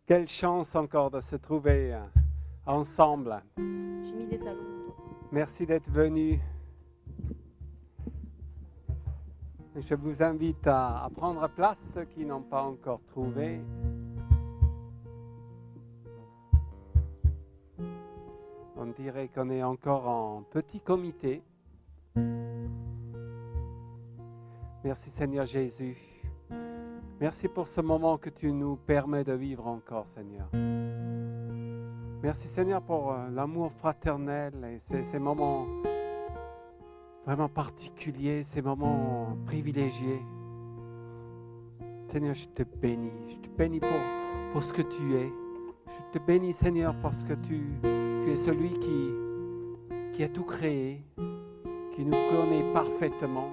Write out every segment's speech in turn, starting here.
Quelle chance encore de se trouver ensemble. J'ai mis des talons. Merci d'être venus. Je vous invite à prendre place, ceux qui n'ont pas encore trouvé. On dirait qu'on est encore en petit comité. Merci Seigneur Jésus. Merci pour ce moment que tu nous permets de vivre encore, Seigneur. Merci Seigneur pour l'amour fraternel et ces moments vraiment particuliers, ces moments privilégiés. Seigneur, je te bénis. Je te bénis pour ce que tu es. Je te bénis Seigneur parce que tu es celui qui a tout créé, qui nous connaît parfaitement.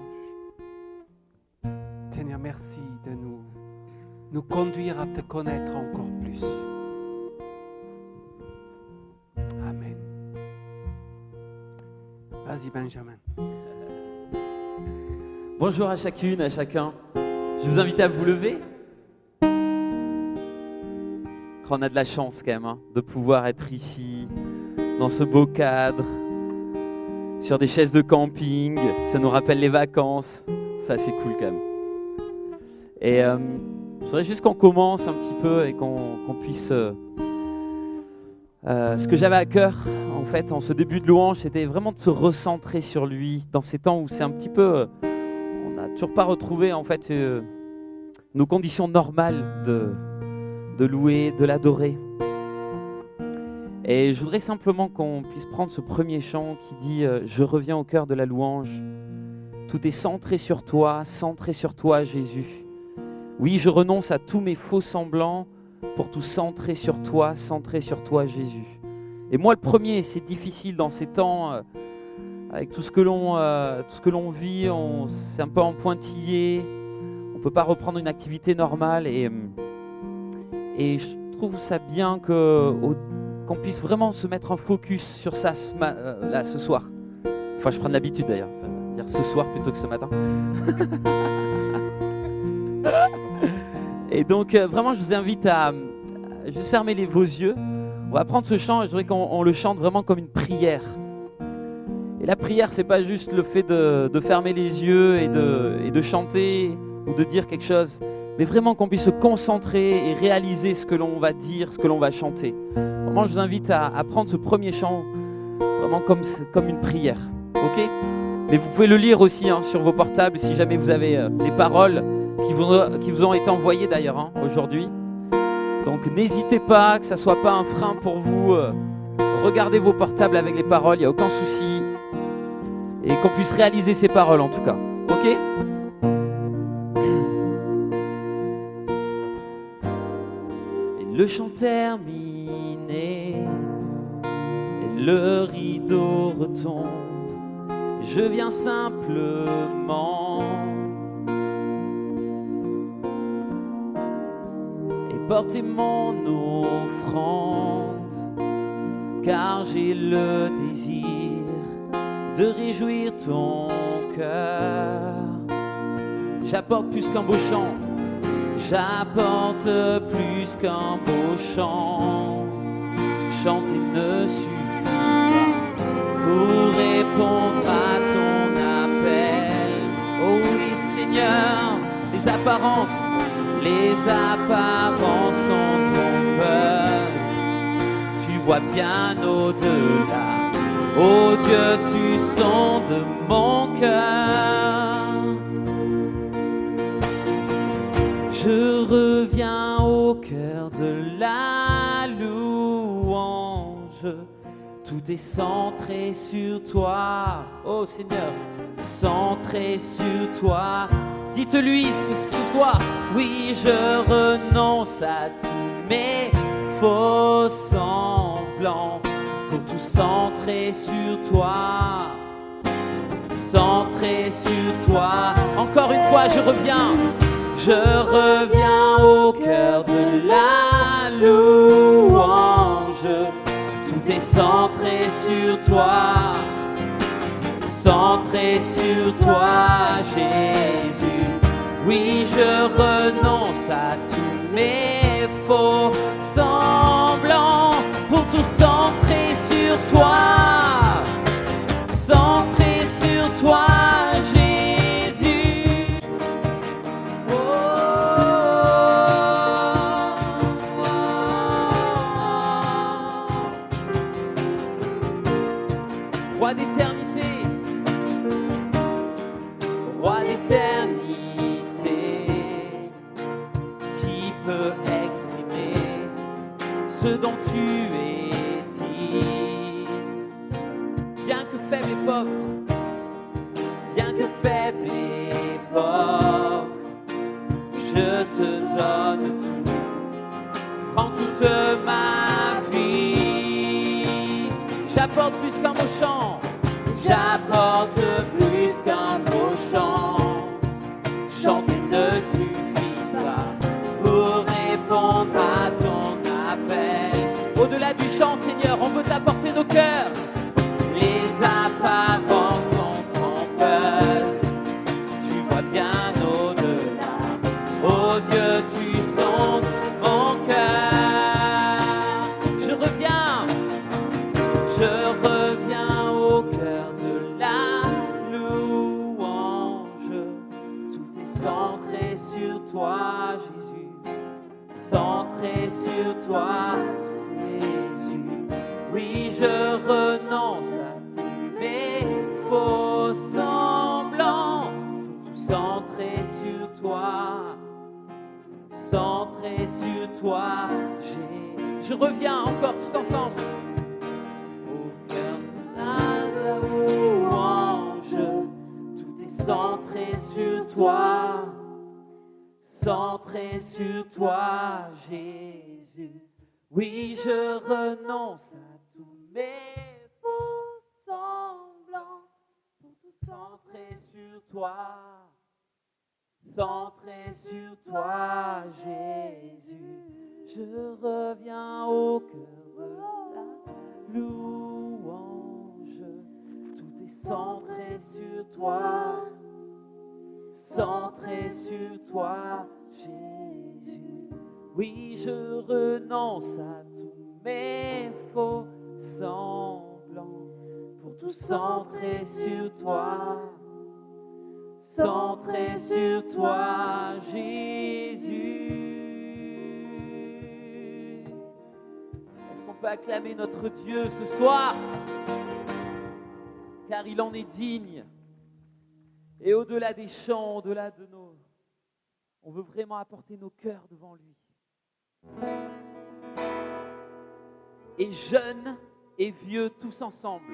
Seigneur, merci de nous conduire à te connaître encore plus. Amen. Vas-y, Benjamin. Bonjour à chacune, à chacun. Je vous invite à vous lever. On a de la chance quand même de pouvoir être ici, dans ce beau cadre, sur des chaises de camping. Ça nous rappelle les vacances. Ça, c'est cool quand même. Et je voudrais juste qu'on commence un petit peu et qu'on puisse... ce que j'avais à cœur, en fait, en ce début de louange, c'était vraiment de se recentrer sur lui, dans ces temps où c'est un petit peu... on n'a toujours pas retrouvé, en fait, nos conditions normales de louer, de l'adorer. Et je voudrais simplement qu'on puisse prendre ce premier chant qui dit « Je reviens au cœur de la louange ». Tout est centré sur toi, Jésus. Oui, je renonce à tous mes faux semblants pour tout centrer sur toi, Jésus. Et moi, le premier, c'est difficile dans ces temps, avec tout ce que l'on vit, c'est un peu en pointillé, on ne peut pas reprendre une activité normale. Et je trouve ça bien qu'on puisse vraiment se mettre un focus sur ça là, ce soir. Enfin, je prends l'habitude d'ailleurs, ça veut dire ce soir plutôt que ce matin. Et donc, vraiment, je vous invite à juste fermer vos yeux. On va prendre ce chant et je voudrais qu'on le chante vraiment comme une prière. Et la prière, c'est pas juste le fait de fermer les yeux et de chanter ou de dire quelque chose, mais vraiment qu'on puisse se concentrer et réaliser ce que l'on va dire, ce que l'on va chanter. Vraiment, je vous invite à prendre ce premier chant vraiment comme une prière. Ok ? Mais vous pouvez le lire aussi sur vos portables si jamais vous avez les paroles qui vous ont été envoyés d'ailleurs aujourd'hui. Donc n'hésitez pas, que ça ne soit pas un frein pour vous. Regardez vos portables avec les paroles, il n'y a aucun souci. Et qu'on puisse réaliser ces paroles en tout cas. Ok ? Et le chant terminé, et le rideau retombe. Je viens simplement porter mon offrande, car j'ai le désir de réjouir ton cœur. J'apporte plus qu'un beau chant, j'apporte plus qu'un beau chant. Chanter ne suffit pas pour répondre à ton appel. Oh oui Seigneur, les apparences sont trompeuses. Tu vois bien au-delà. Oh Dieu, tu sondes mon cœur. Je reviens au cœur de la louange. Tout est centré sur toi. Oh Seigneur, centré sur toi. Dites-lui ce soir, oui, je renonce à tous mes faux semblants pour tout centrer sur toi, centrer sur toi. Encore une fois, je reviens au cœur de la louange. Tout est centré sur toi, centré sur toi, Jésus. Oui, je renonce à tous mes mes faux semblants, pour tout centrer sur toi, centrer sur toi, Jésus. Oh, oh, oh. Roi d'éternité, Roi d'éternité, qui peut exprimer ce dont tu es dit. Bien que faible et pauvre, bien que faible et pauvre, je te donne tout, prends toute ma vie. J'apporte plus qu'un beau chant, j'apporte plus qu'un beau chant. Chanter ne suffit pas pour répondre à ton appel. Au-delà du chant, Seigneur, on veut t'apporter nos cœurs. Les apparences sont trompeuses, tu vois bien au-delà. Oh Dieu, tu sondes mon cœur. Je reviens au cœur de la louange. Tout est centré sur toi, Jésus, centré sur toi, Jésus. Oui, je renonce à tous mes faux semblants, tout centré sur toi, centré sur toi, je reviens encore tous ensemble. La louange, tout est centré sur toi, centré sur toi, Jésus. Oui, je renonce à tous mes faux semblants, pour tout centrer sur toi, centré sur toi, Jésus. Je reviens au cœur de la louange. Tout est centré sur toi, centré sur toi, Jésus. Oui, je renonce à tous mes faux semblants, pour tout centrer sur toi, centré sur toi, Jésus. Est-ce qu'on peut acclamer notre Dieu ce soir? Car il en est digne. Et au-delà des chants, au-delà de nos... On veut vraiment apporter nos cœurs devant lui. Et jeunes et vieux tous ensemble.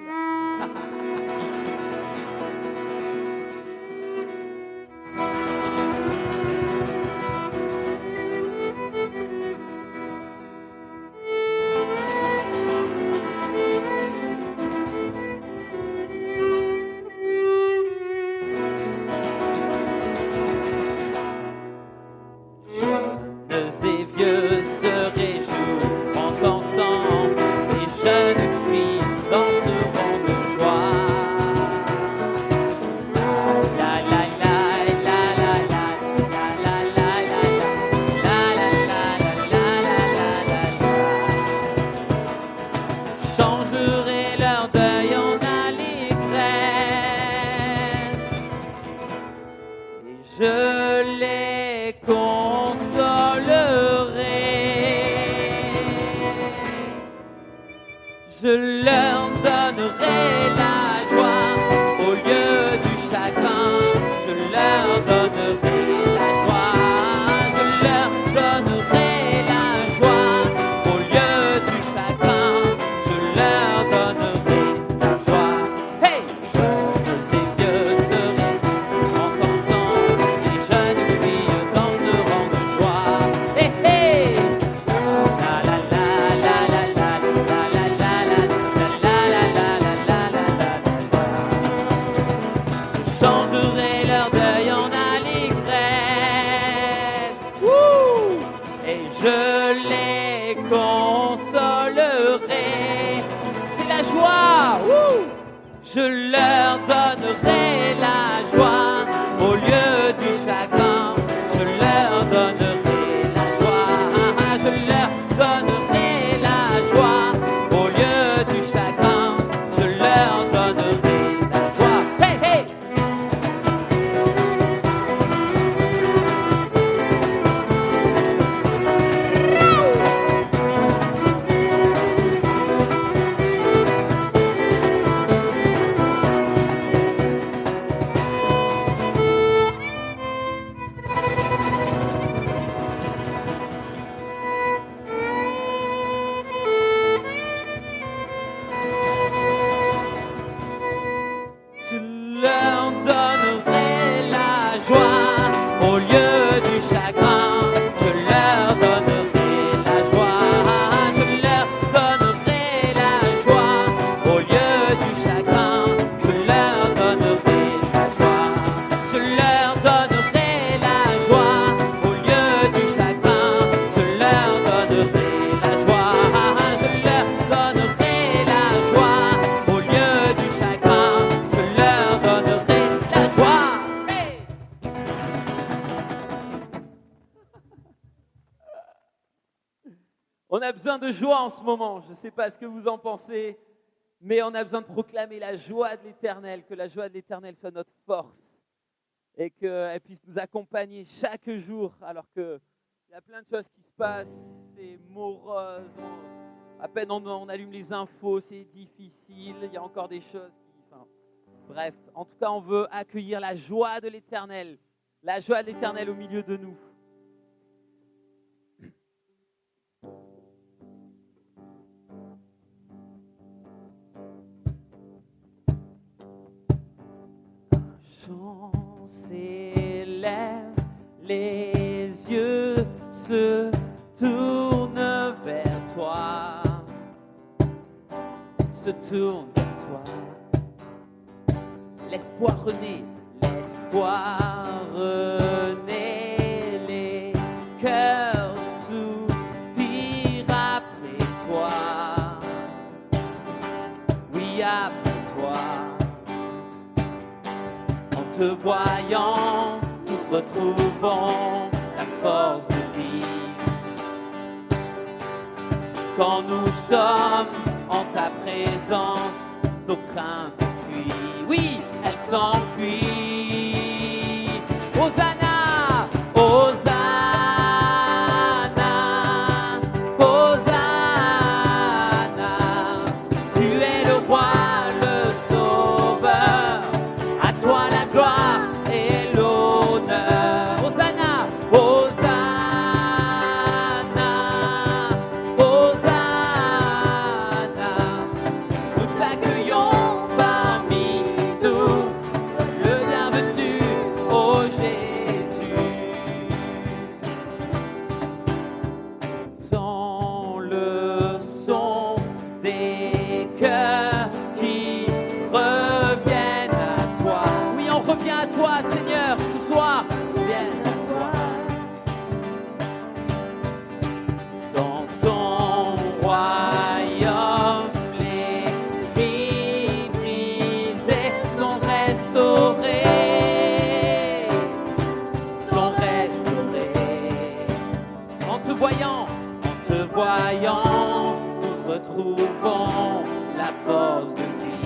Je leur donnerai la joie au lieu du chagrin. Je leur donnerai la joie. On a besoin de joie en ce moment. Je ne sais pas ce que vous en pensez, mais on a besoin de proclamer la joie de l'Éternel, que la joie de l'Éternel soit notre force et qu'elle puisse nous accompagner chaque jour, alors qu'il y a plein de choses qui se passent, c'est morose, à peine on allume les infos, c'est difficile, il y a encore des choses qui... bref, en tout cas, on veut accueillir la joie de l'Éternel au milieu de nous. Chant s'élève, les yeux se tournent vers toi, se tournent vers toi. L'espoir renaît, les cœurs soupirent après toi, oui après toi. En te voyant, nous retrouvons la force de vivre. Quand nous sommes en ta présence, nos craintes fuient. Oui, elles s'enfuient. Hosanna, Hosanna, Hosanna. Tu es le roi, le sauveur. À toi la gloire et l'honneur. Hosanna, Hosanna, Hosanna. Nous t'accueillons parmi nous. Le bienvenu, ô Jésus. Sans le son des cœurs qui reviennent à toi. Oui, on revient à toi, Seigneur, ce soir. Viens à toi. Dans ton royaume, les vies brisées sont restaurées. Sont restaurées. En te voyant, nous retrouvons la force de vivre.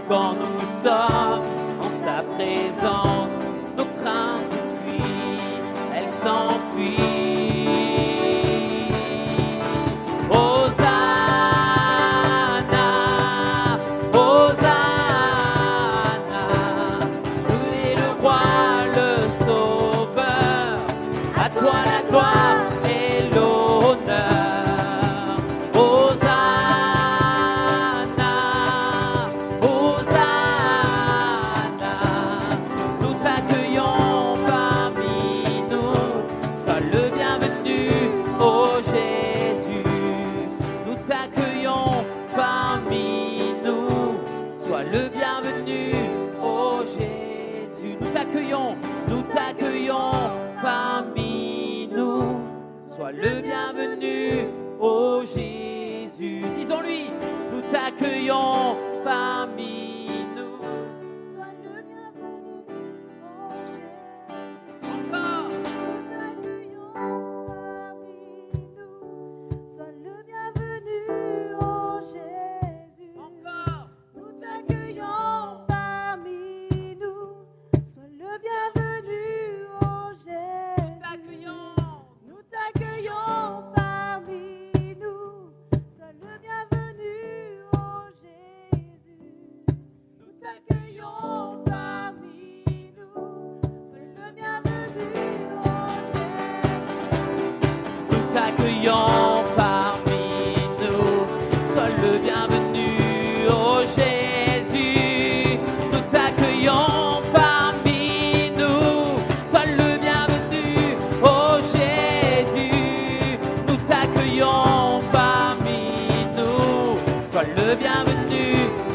Quand nous sommes en ta présence, nos craintes fuient, elles s'enfuient. Hosanna, Hosanna. Tu es le roi, le sauveur. À toi la gloire et l'honneur. Hosanna, Hosanna. Nous t'accueillons parmi nous. Sois le bienvenu, ô Jésus. Nous t'accueillons parmi nous. Sois le bienvenu, ô Jésus. Nous t'accueillons parmi nous. Sois le bienvenu, ô Jésus. Disons-lui, nous t'accueillons parmi nous. Sois le bienvenu, ô Jésus. Encore. Nous t'accueillons parmi nous. Sois le bienvenu, ô Jésus. Encore. Nous t'accueillons parmi nous. Sois le bienvenu, ô Jésus. Nous t'accueillons. Nous t'accueillons parmi nous. Sois le bienvenu, ô Jésus. Nous t'accueillons parmi nous. Sois le bienvenu, ô Jésus. Nous t'accueillons parmi nous. Sois le bienvenu, ô Jésus. Nous t'accueillons parmi nous. Sois le bienvenu, ô Jésus. Nous t'accueillons parmi nous. Sois le bienvenu,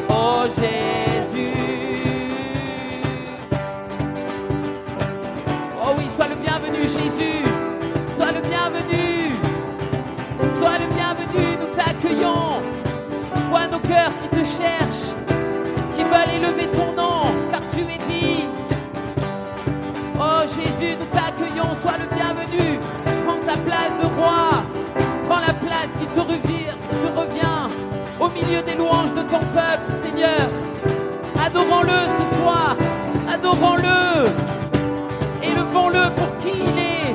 ô Jésus. Oh oui, sois le bienvenu, Jésus. Sois le bienvenu. Sois le bienvenu, nous t'accueillons. Vois nos cœurs qui te cherchent, qui veulent élever ton nom, car tu es digne. Oh Jésus, nous t'accueillons, sois le bienvenu. Prends ta place. place, le roi. Prends la place qui te revient au milieu des louanges de ton peuple, Seigneur. Adorons-le ce soir. Adorons-le. Élevons-le pour qui il est.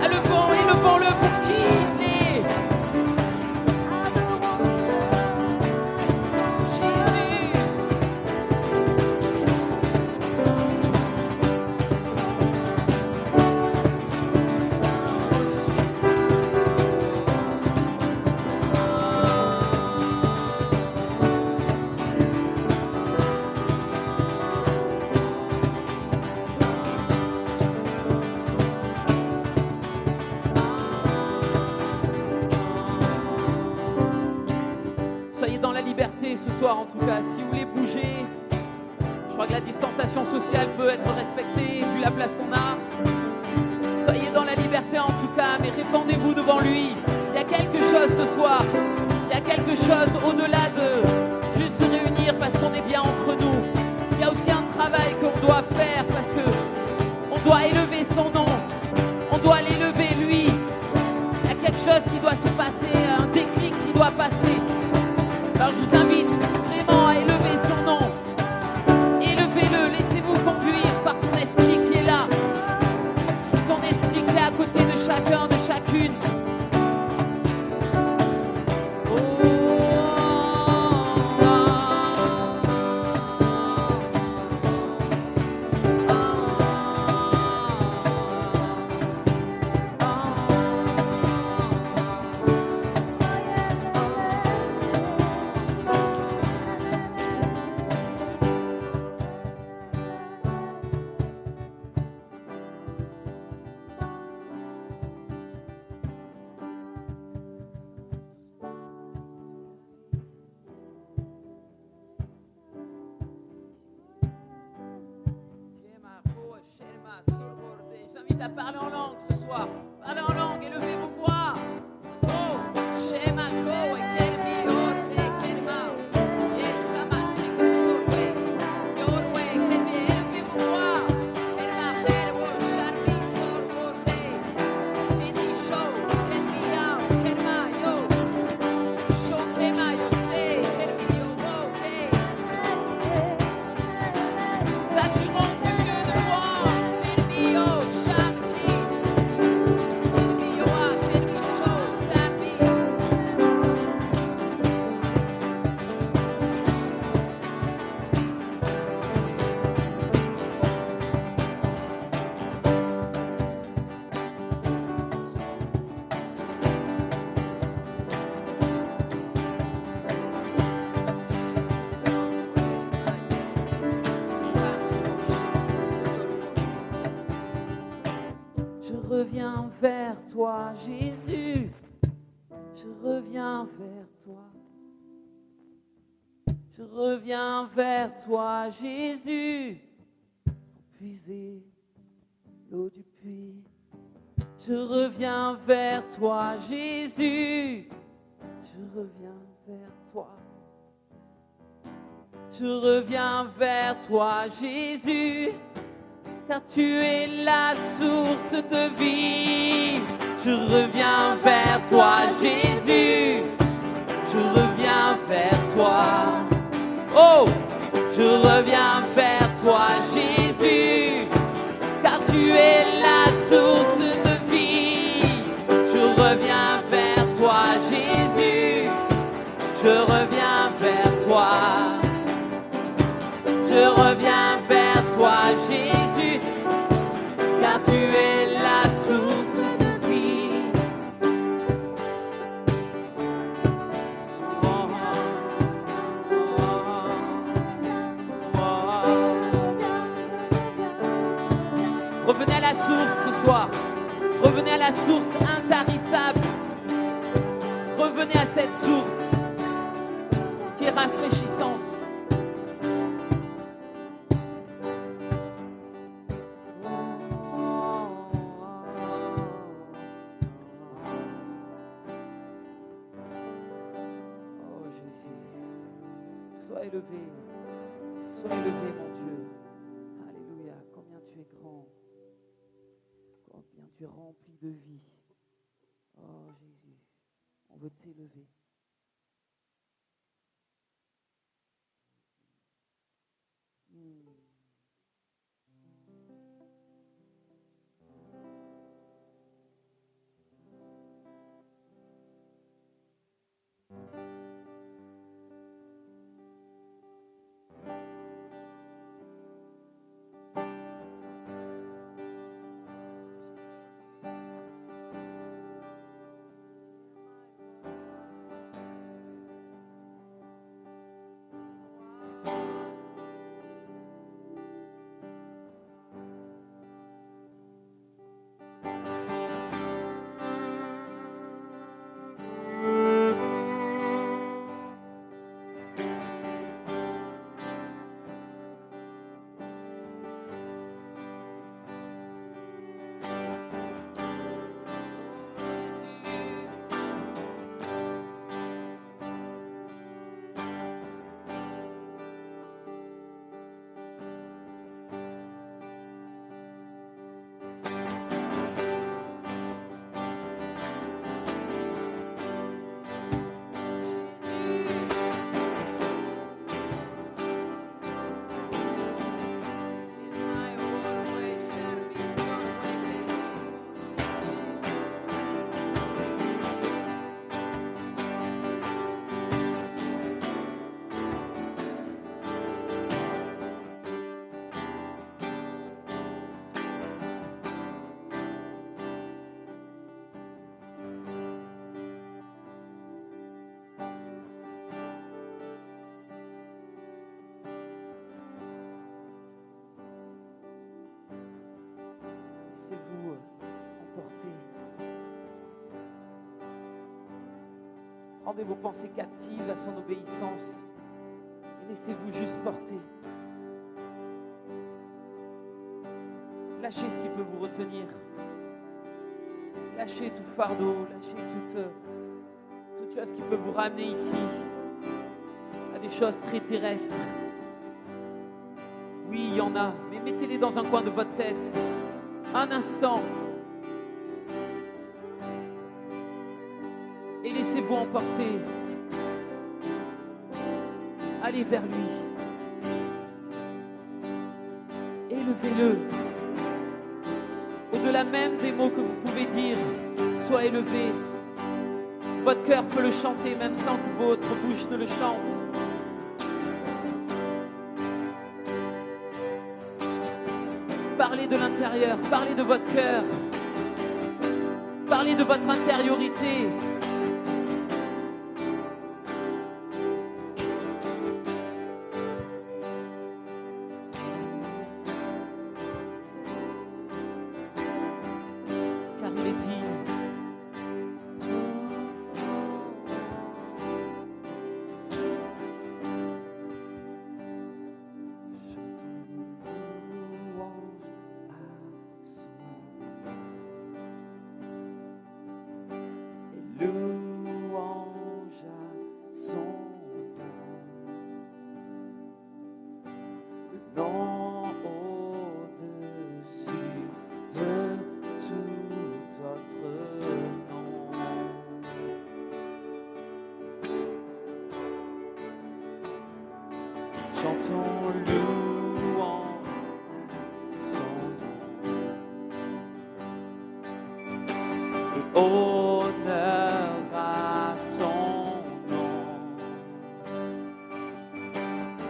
Élevons-le pour qui il est. Jésus. Soyez dans la liberté ce soir en tout cas. Si vous voulez bouger, je crois que la distanciation sociale peut être respectée vu la place qu'on a. Soyez dans la liberté en tout cas, mais répandez-vous devant lui. Il y a quelque chose ce soir. Il y a quelque chose au-delà de juste se réunir parce qu'on est bien entre nous. Il y a aussi un travail qu'on doit faire parce que on doit élever son nom. On doit l'élever lui. Il y a quelque chose qui doit se passer, un déclic qui doit passer. Alors je vous invite vraiment à élever son nom. Élevez-le, laissez-vous conduire par son esprit qui est là. Son esprit qui est à côté de chacun, de chacune. J'invite à parler en langue ce soir. Parlez en langue, élevez vos voix. Oh, Shema Ko et Kelmi Orte Kelma. Yesama Chekasore. Yorwe Kelmi, élevez vos voix. Kelma Herbo Sharmi Sorborte. Mini Show, Kelmi Yao, Kelma Yo. Show Kema Yose, Kelmi Yo Woke. Saturons ce lieu de louange. Kelmi Yo. Je reviens vers toi, Jésus. Je reviens vers toi. Je reviens vers toi, Jésus, pour puiser l'eau du puits. Je reviens vers toi, Jésus. Je reviens vers toi. Je reviens vers toi, Jésus. Car tu es la source de vie. Je reviens vers toi, Jésus. Je reviens vers toi. Oh, je reviens vers toi, Jésus. Car tu es la source de vie. Je reviens vers toi, Jésus. Je reviens vers toi. Je reviens vers toi, Jésus, car tu es la source de vie. Oh, oh, oh, oh. Revenez à la source ce soir. Revenez à la source intarissable. Revenez à cette source qui est rafraîchissante. Sois élevé, mon Dieu. Alléluia, combien tu es grand, combien tu tu es rempli de vie. Oh Jésus, on veut t'élever. Laissez-vous emporter. Rendez vos pensées captives à son obéissance et laissez-vous juste porter. Lâchez ce qui peut vous retenir. Lâchez tout fardeau, lâchez toute chose qui peut vous ramener ici à des choses très terrestres. Oui, il y en a, mais mettez-les dans un coin de votre tête. Un instant. Et laissez-vous emporter. Allez vers lui. Élevez-le. Au-delà même des mots que vous pouvez dire, sois élevé. Votre cœur peut le chanter même sans que votre bouche ne le chante. Parlez de l'intérieur, parlez de votre cœur, parlez de votre intériorité. Car il est dit, louange à son nom, le nom au-dessus de tout autre nom. Chantons louange à son nom et honneur à son nom,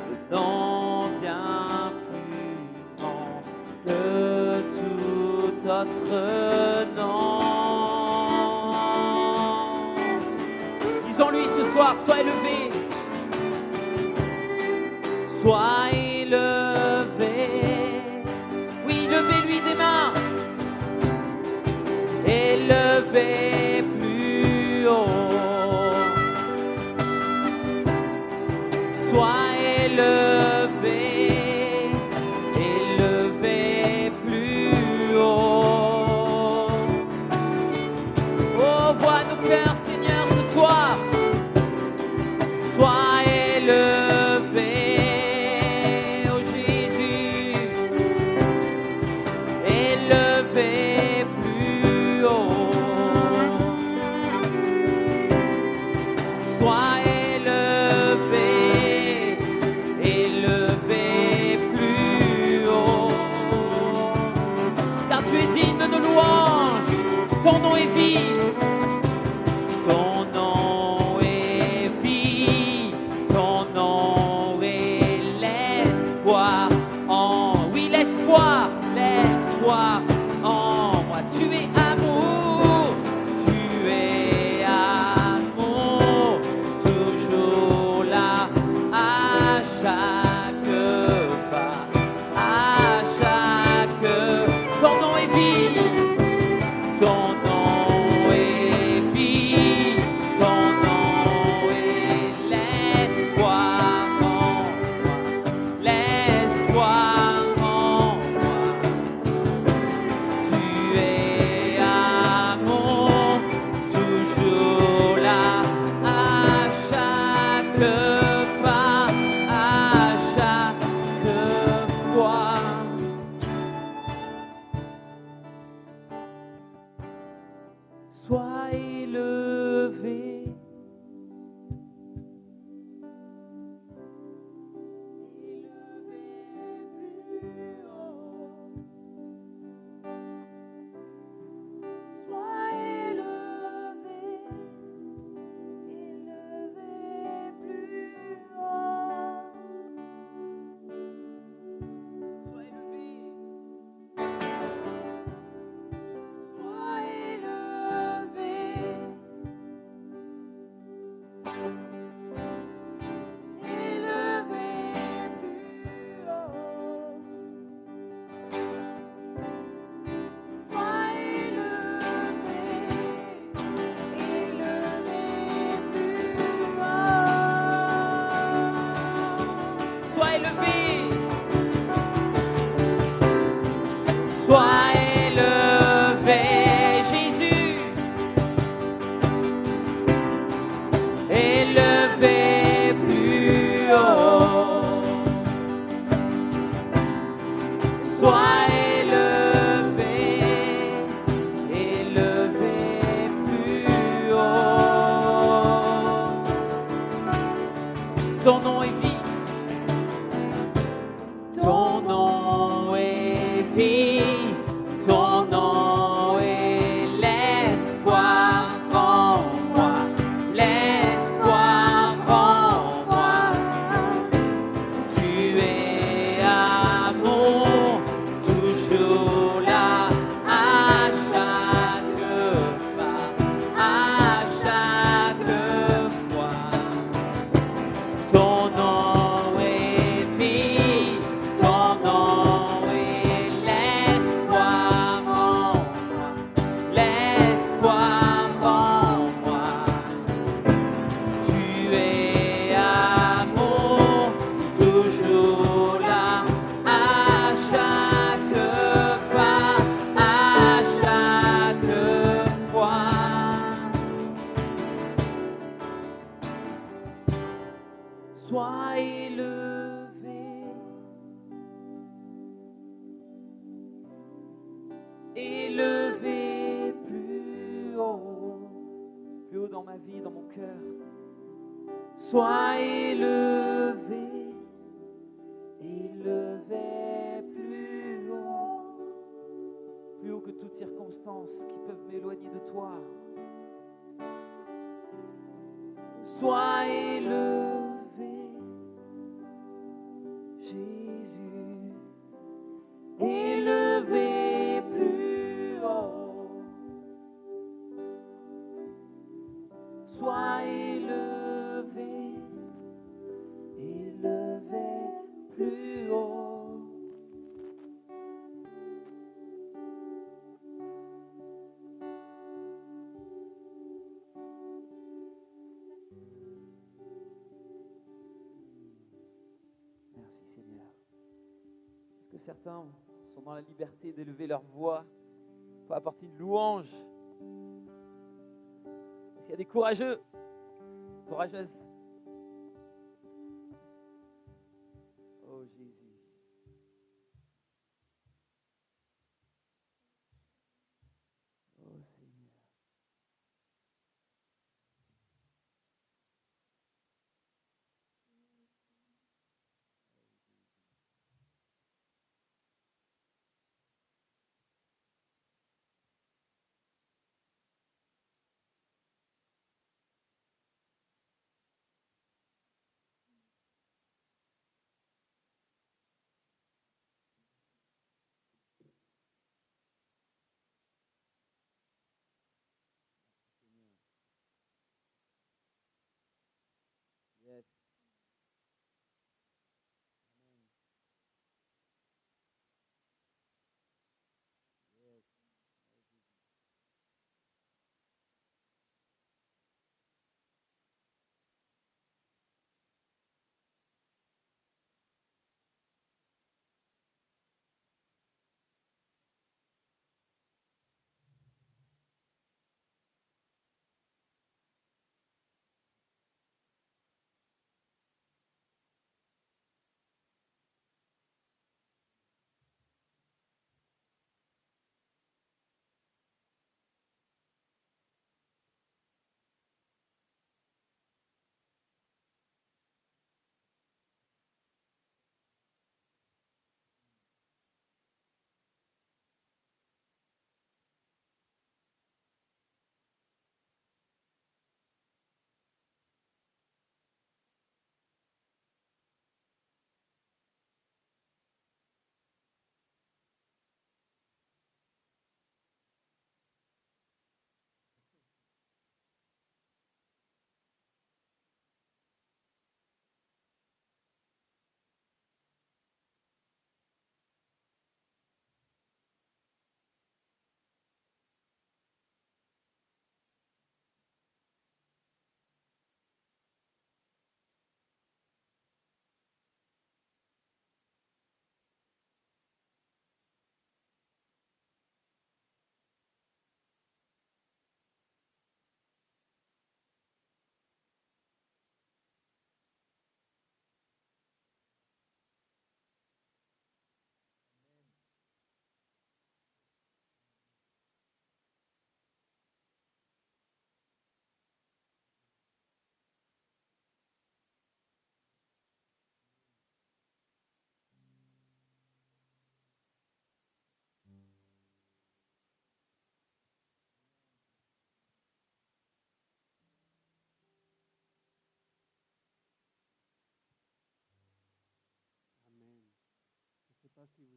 le nom bien plus grand que tout autre nom. Disons-lui ce soir, sois élevé, sois élevé. Oui, levez-lui des mains. Élevé plus haut, sois élevé, élevé plus haut. Oh, vois nos cœurs, Seigneur, ce soir. Sois élevé, Ton nom est vie. Ton nom est vie. Ton nom est l'espoir en... Oui, l'espoir. L'espoir en moi. Tu es amour. Tu es amour. Toujours là à chaque pas. À chaque... Ton nom est vie. Ton nom est vie, ton nom est l'espoir en moi, l'espoir en moi. Tu es amour, toujours là, à chaque pas, à chaque fois. Sois élevé, Sois élevé, élevé plus haut. sois élevé, Sois élevé, élevé plus haut. Sois élevé, élevé plus haut. sois élevé, sois élevé, Jésus, élevé plus haut, sois élevé, élevé plus haut. Ton nom est vie. Ton nom est vie, ton nom est l'espoir en moi, l'espoir en moi. Tu es amour, toujours là, à chaque pas, à chaque fois. Ton nom est vie, ton nom est l'espoir en moi, l'espoir en moi. Tu es amour, toujours là, à chaque pas, à chaque fois. Sois élevé, élevé plus haut dans ma vie, dans mon cœur. Sois élevé, élevé plus haut que toute circonstance qui peuvent m'éloigner de toi. Sois élevé, Jésus, élevé plus haut. Sois élevé, élevé plus haut. Merci Seigneur. Est-ce que certains sont dans la liberté d'élever leur voix pour apporter une louange? Est-ce qu'il y a des courageux, courageuses? Oh Jésus. Oh Seigneur.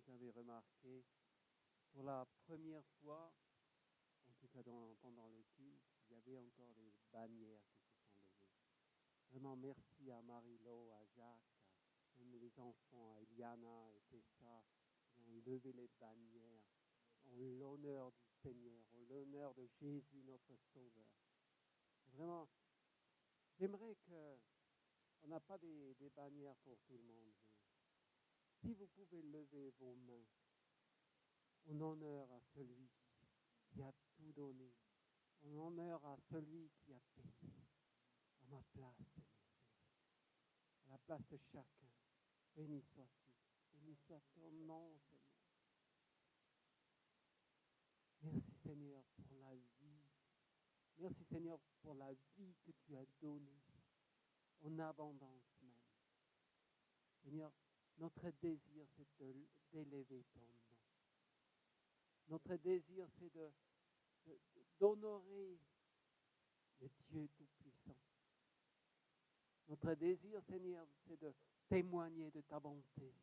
vous avez remarqué, pour la première fois, en tout cas pendant le culte, il y avait encore des bannières qui se sont levées. Vraiment, merci à Marie-Lo, à Jacques, même les enfants, à Eliana et Tessa, qui ont levé les bannières en l'honneur du Seigneur, en l'honneur de Jésus, notre Sauveur. Vraiment, j'aimerais que, on n'a pas des bannières pour tout le monde, mais si vous pouvez lever vos mains en honneur à celui qui a tout donné, en honneur à celui qui a payé à ma place, Seigneur Jésus, à la place de chacun. Béni sois-tu, béni soit ton nom, Seigneur. Merci Seigneur pour la vie. Merci Seigneur pour la vie que tu as donnée en abondance même. Seigneur, notre désir c'est d'élever ton nom. Notre désir c'est d'honorer le Dieu Tout-Puissant. Notre désir Seigneur c'est de témoigner de ta bonté.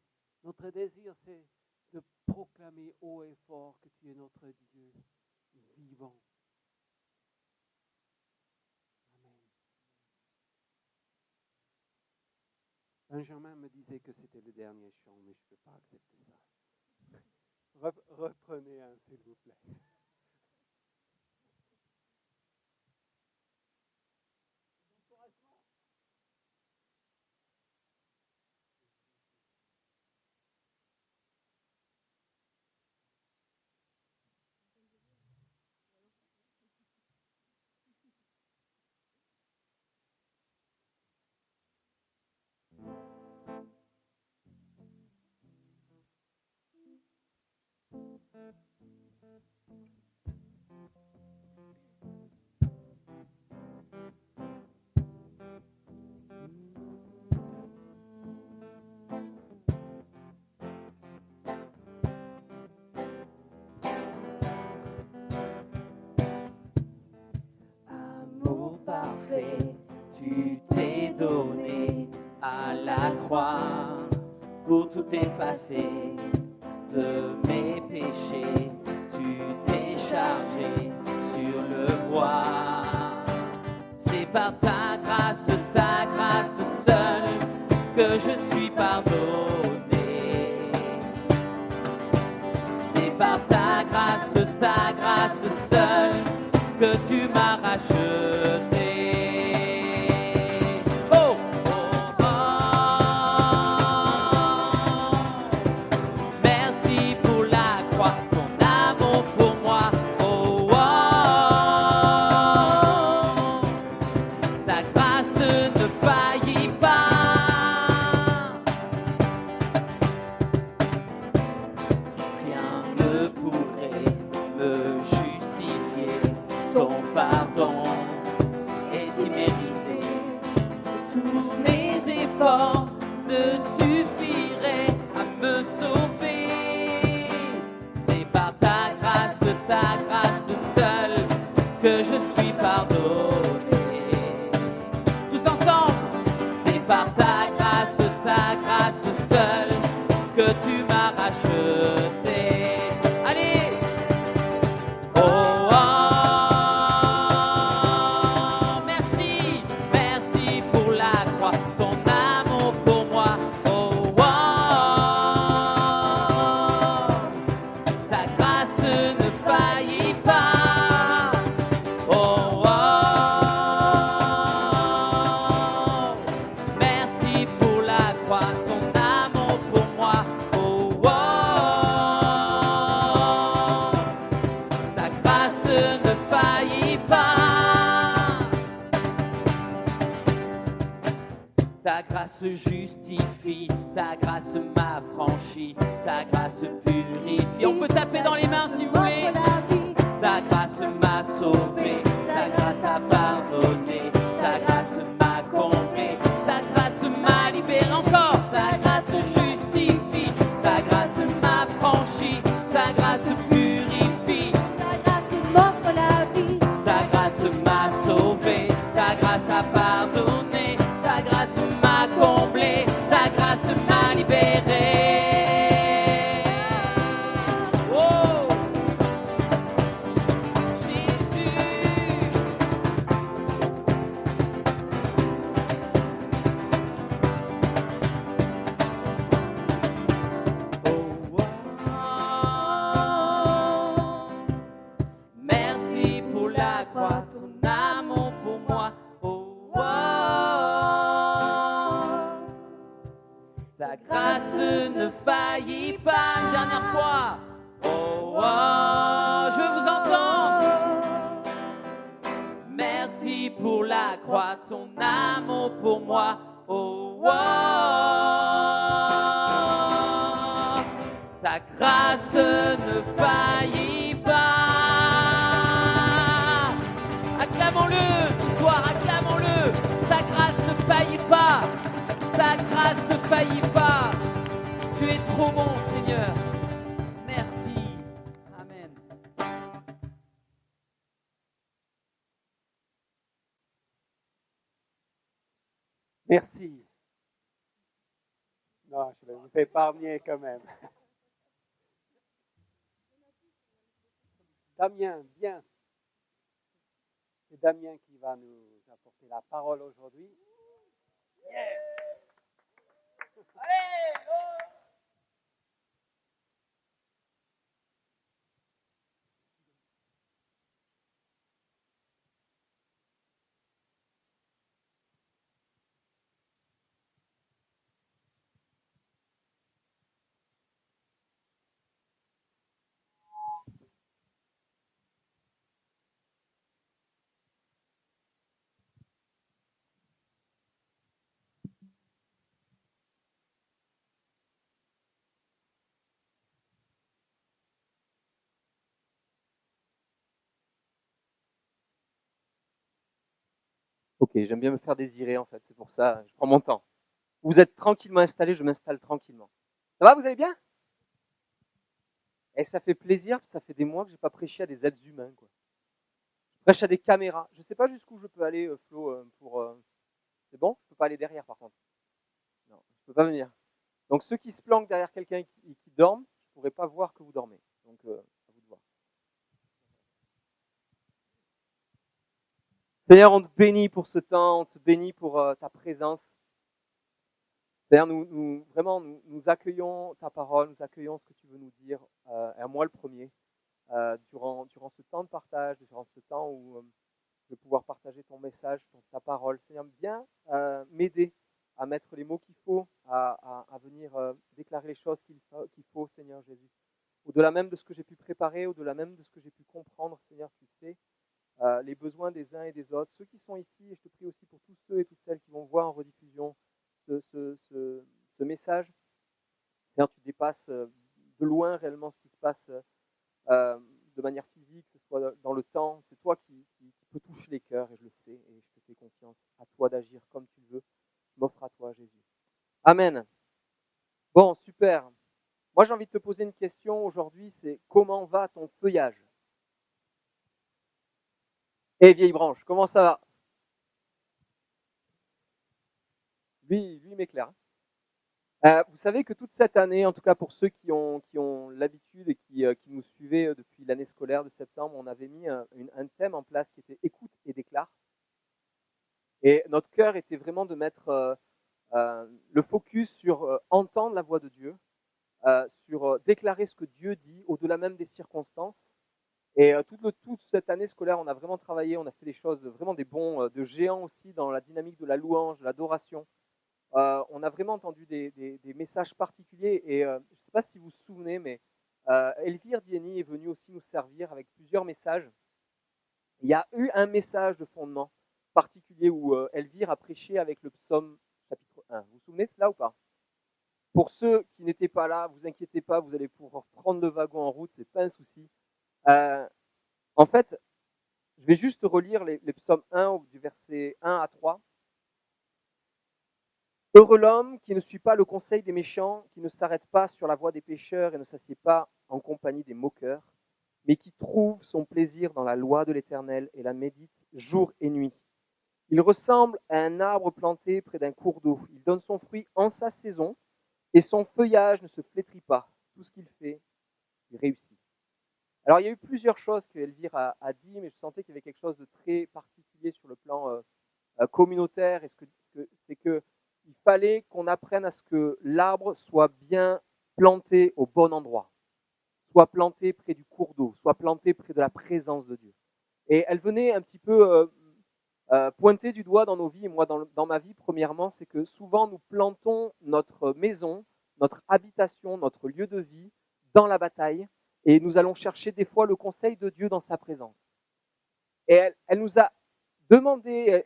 Notre désir c'est de proclamer haut et fort que tu es notre Dieu vivant. Amen. Benjamin me disait que c'était le dernier chant, mais je ne peux pas accepter ça. Reprenez un, s'il vous plaît. Amour parfait, tu t'es donné à la croix pour tout effacer de mes péchés. Tu t'es chargé sur le bois. C'est par ta grâce seule que je suis pardonné. C'est par ta grâce seule que tu m'as racheté. Oh, oh, oh. Merci pour la croix, ton amour pour moi. Oh, oh. Ta grâce ne faillit pas. Rien ne pourrait me justifier. Ton pardon est immérité. Tous mes efforts ne suffiraient à me sauver. C'est par ta grâce seule que je suis pardonné. Tous ensemble, c'est par ta grâce seule que tu m'as racheté. Allez! Oh, oh. Merci pour la croix, ton amour pour moi. Oh, oh. Ta grâce ne faillit pas. Oh, oh. Merci pour la croix, ton amour pour moi. Oh, oh. Ta grâce ne faillit pas. Ta grâce justifie, ta grâce m'affranchit, ta grâce purifie. On peut taper dans les mains si vous voulez. Ta grâce m'a sauvé, ta grâce a pardonné, ta grâce m'a comblé, ta grâce m'a libéré encore. Ta grâce justifie, ta grâce m'affranchit, ta grâce purifie. Ta grâce m'offre la vie. Ta grâce m'a sauvé, ta grâce a pardonné, ta grâce m'a comblé, ta grâce m'a libéré. la croix, ton amour pour moi. Oh, oh. Ta grâce ne faillit pas. Acclamons-le ce soir, acclamons-le. Ta grâce ne faillit pas. Ta grâce ne faillit pas. Tu es trop bon, Seigneur. Merci. Amen. Merci. Non, je vais vous épargner quand même. Damien, viens. C'est Damien qui va nous apporter la parole aujourd'hui. Yeah. Allez, oh. Ok, j'aime bien me faire désirer en fait, c'est pour ça, je prends mon temps. Vous êtes tranquillement installés, je m'installe tranquillement. Ça va, vous allez bien? Et ça fait plaisir, ça fait des mois que j'ai pas prêché à des êtres humains, quoi. Je prêche à des caméras. Je sais pas jusqu'où je peux aller, Flo, c'est bon? Je peux pas aller derrière par contre. Non, je peux pas venir. Donc ceux qui se planquent derrière quelqu'un qui dorment, je pourrais pas voir que vous dormez. Donc à vous de voir. Seigneur, on te bénit pour ce temps, on te bénit pour ta présence. Seigneur, nous accueillons ta parole, nous accueillons ce que tu veux nous dire, et à moi le premier, durant ce temps de partage, durant ce temps où je vais pouvoir partager ton message, ta parole. Seigneur, viens m'aider à mettre les mots qu'il faut, à venir déclarer les choses qu'il faut, Seigneur Jésus. Au-delà même de ce que j'ai pu préparer, au-delà même de ce que j'ai pu comprendre, Seigneur, tu sais, les besoins des uns et des autres, ceux qui sont ici, et je te prie aussi pour tous ceux et toutes celles qui vont voir en rediffusion ce message. Seigneur, tu dépasses de loin réellement ce qui se passe de manière physique, que ce soit dans le temps. C'est toi qui peux toucher les cœurs, et je le sais, et je te fais confiance. À toi d'agir comme tu le veux. Je m'offre à toi, Jésus. Amen. Bon, super. Moi, j'ai envie de te poser une question aujourd'hui, c'est comment va ton feuillage? Eh, vieille branche, comment ça va? Lui m'éclaire. Vous savez que toute cette année, en tout cas pour ceux qui ont l'habitude et qui nous suivaient depuis l'année scolaire de septembre, on avait mis un thème en place qui était écoute et déclare. Et notre cœur était vraiment de mettre le focus sur entendre la voix de Dieu, sur déclarer ce que Dieu dit au-delà même des circonstances. Et toute cette année scolaire, on a vraiment travaillé, on a fait des choses, vraiment des bons, de géants aussi dans la dynamique de la louange, de l'adoration. On a vraiment entendu des messages particuliers et je ne sais pas si vous vous souvenez, mais Elvire Dieny est venue aussi nous servir avec plusieurs messages. Il y a eu un message de fondement particulier où Elvire a prêché avec le psaume chapitre 1. Vous vous souvenez de cela ou pas? Pour ceux qui n'étaient pas là, vous inquiétez pas, vous allez pouvoir prendre le wagon en route, c'est pas un souci. En fait, je vais juste relire les psaumes 1 du verset 1 à 3. Heureux l'homme qui ne suit pas le conseil des méchants, qui ne s'arrête pas sur la voie des pécheurs et ne s'assied pas en compagnie des moqueurs, mais qui trouve son plaisir dans la loi de l'Éternel et la médite jour et nuit. Il ressemble à un arbre planté près d'un cours d'eau. Il donne son fruit en sa saison et son feuillage ne se flétrit pas. Tout ce qu'il fait, il réussit. Alors il y a eu plusieurs choses que Elvire a dit, mais je sentais qu'il y avait quelque chose de très particulier sur le plan communautaire. Et c'est que il fallait qu'on apprenne à ce que l'arbre soit bien planté au bon endroit, soit planté près du cours d'eau, soit planté près de la présence de Dieu. Et elle venait un petit peu pointer du doigt dans nos vies, et moi dans ma vie premièrement, c'est que souvent nous plantons notre maison, notre habitation, notre lieu de vie dans la bataille, et nous allons chercher des fois le conseil de Dieu dans sa présence. Et elle nous a demander,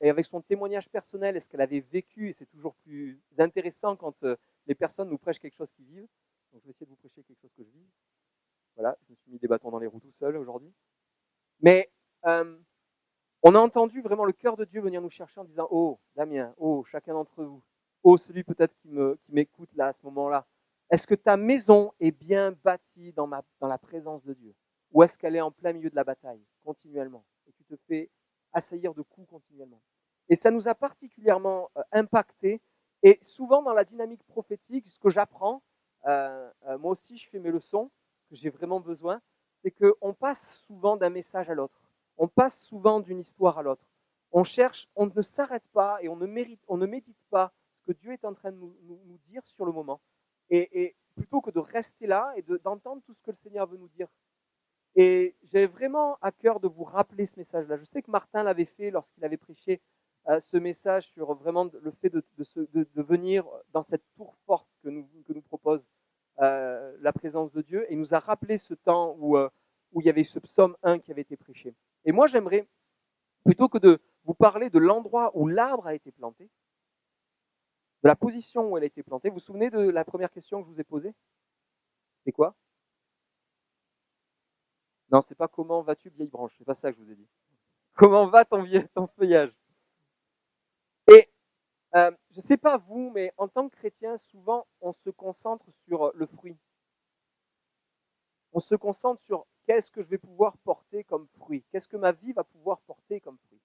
et avec son témoignage personnel, est-ce qu'elle avait vécu, et c'est toujours plus intéressant quand les personnes nous prêchent quelque chose qu'ils vivent. Donc je vais essayer de vous prêcher quelque chose que je vis. Voilà, je me suis mis des bâtons dans les roues tout seul aujourd'hui. Mais on a entendu vraiment le cœur de Dieu venir nous chercher en disant « Oh, Damien, oh, chacun d'entre vous, oh, celui peut-être qui m'écoute là, à ce moment-là, est-ce que ta maison est bien bâtie dans la présence de Dieu? Ou est-ce qu'elle est en plein milieu de la bataille, continuellement? Et tu te fais assaillir de coups continuellement. » Et ça nous a particulièrement impacté. Et souvent dans la dynamique prophétique, ce que j'apprends, moi aussi je fais mes leçons, ce que j'ai vraiment besoin, c'est qu'on passe souvent d'un message à l'autre. On passe souvent d'une histoire à l'autre. On cherche, on ne s'arrête pas et on ne médite pas ce que Dieu est en train de nous dire sur le moment. Et plutôt que de rester là et d'entendre tout ce que le Seigneur veut nous dire. Et j'ai vraiment à cœur de vous rappeler ce message-là. Je sais que Martin l'avait fait lorsqu'il avait prêché ce message sur vraiment le fait de venir dans cette tour forte que nous propose la présence de Dieu. Et il nous a rappelé ce temps où il y avait ce psaume 1 qui avait été prêché. Et moi, j'aimerais, plutôt que de vous parler de l'endroit où l'arbre a été planté, de la position où elle a été plantée, vous vous souvenez de la première question que je vous ai posée? C'est quoi? Non, c'est pas comment vas-tu, vieille branche, c'est pas ça que je vous ai dit. Comment va ton feuillage? Et je ne sais pas vous, mais en tant que chrétien, souvent, on se concentre sur le fruit. On se concentre sur qu'est-ce que je vais pouvoir porter comme fruit, qu'est-ce que ma vie va pouvoir porter comme fruit.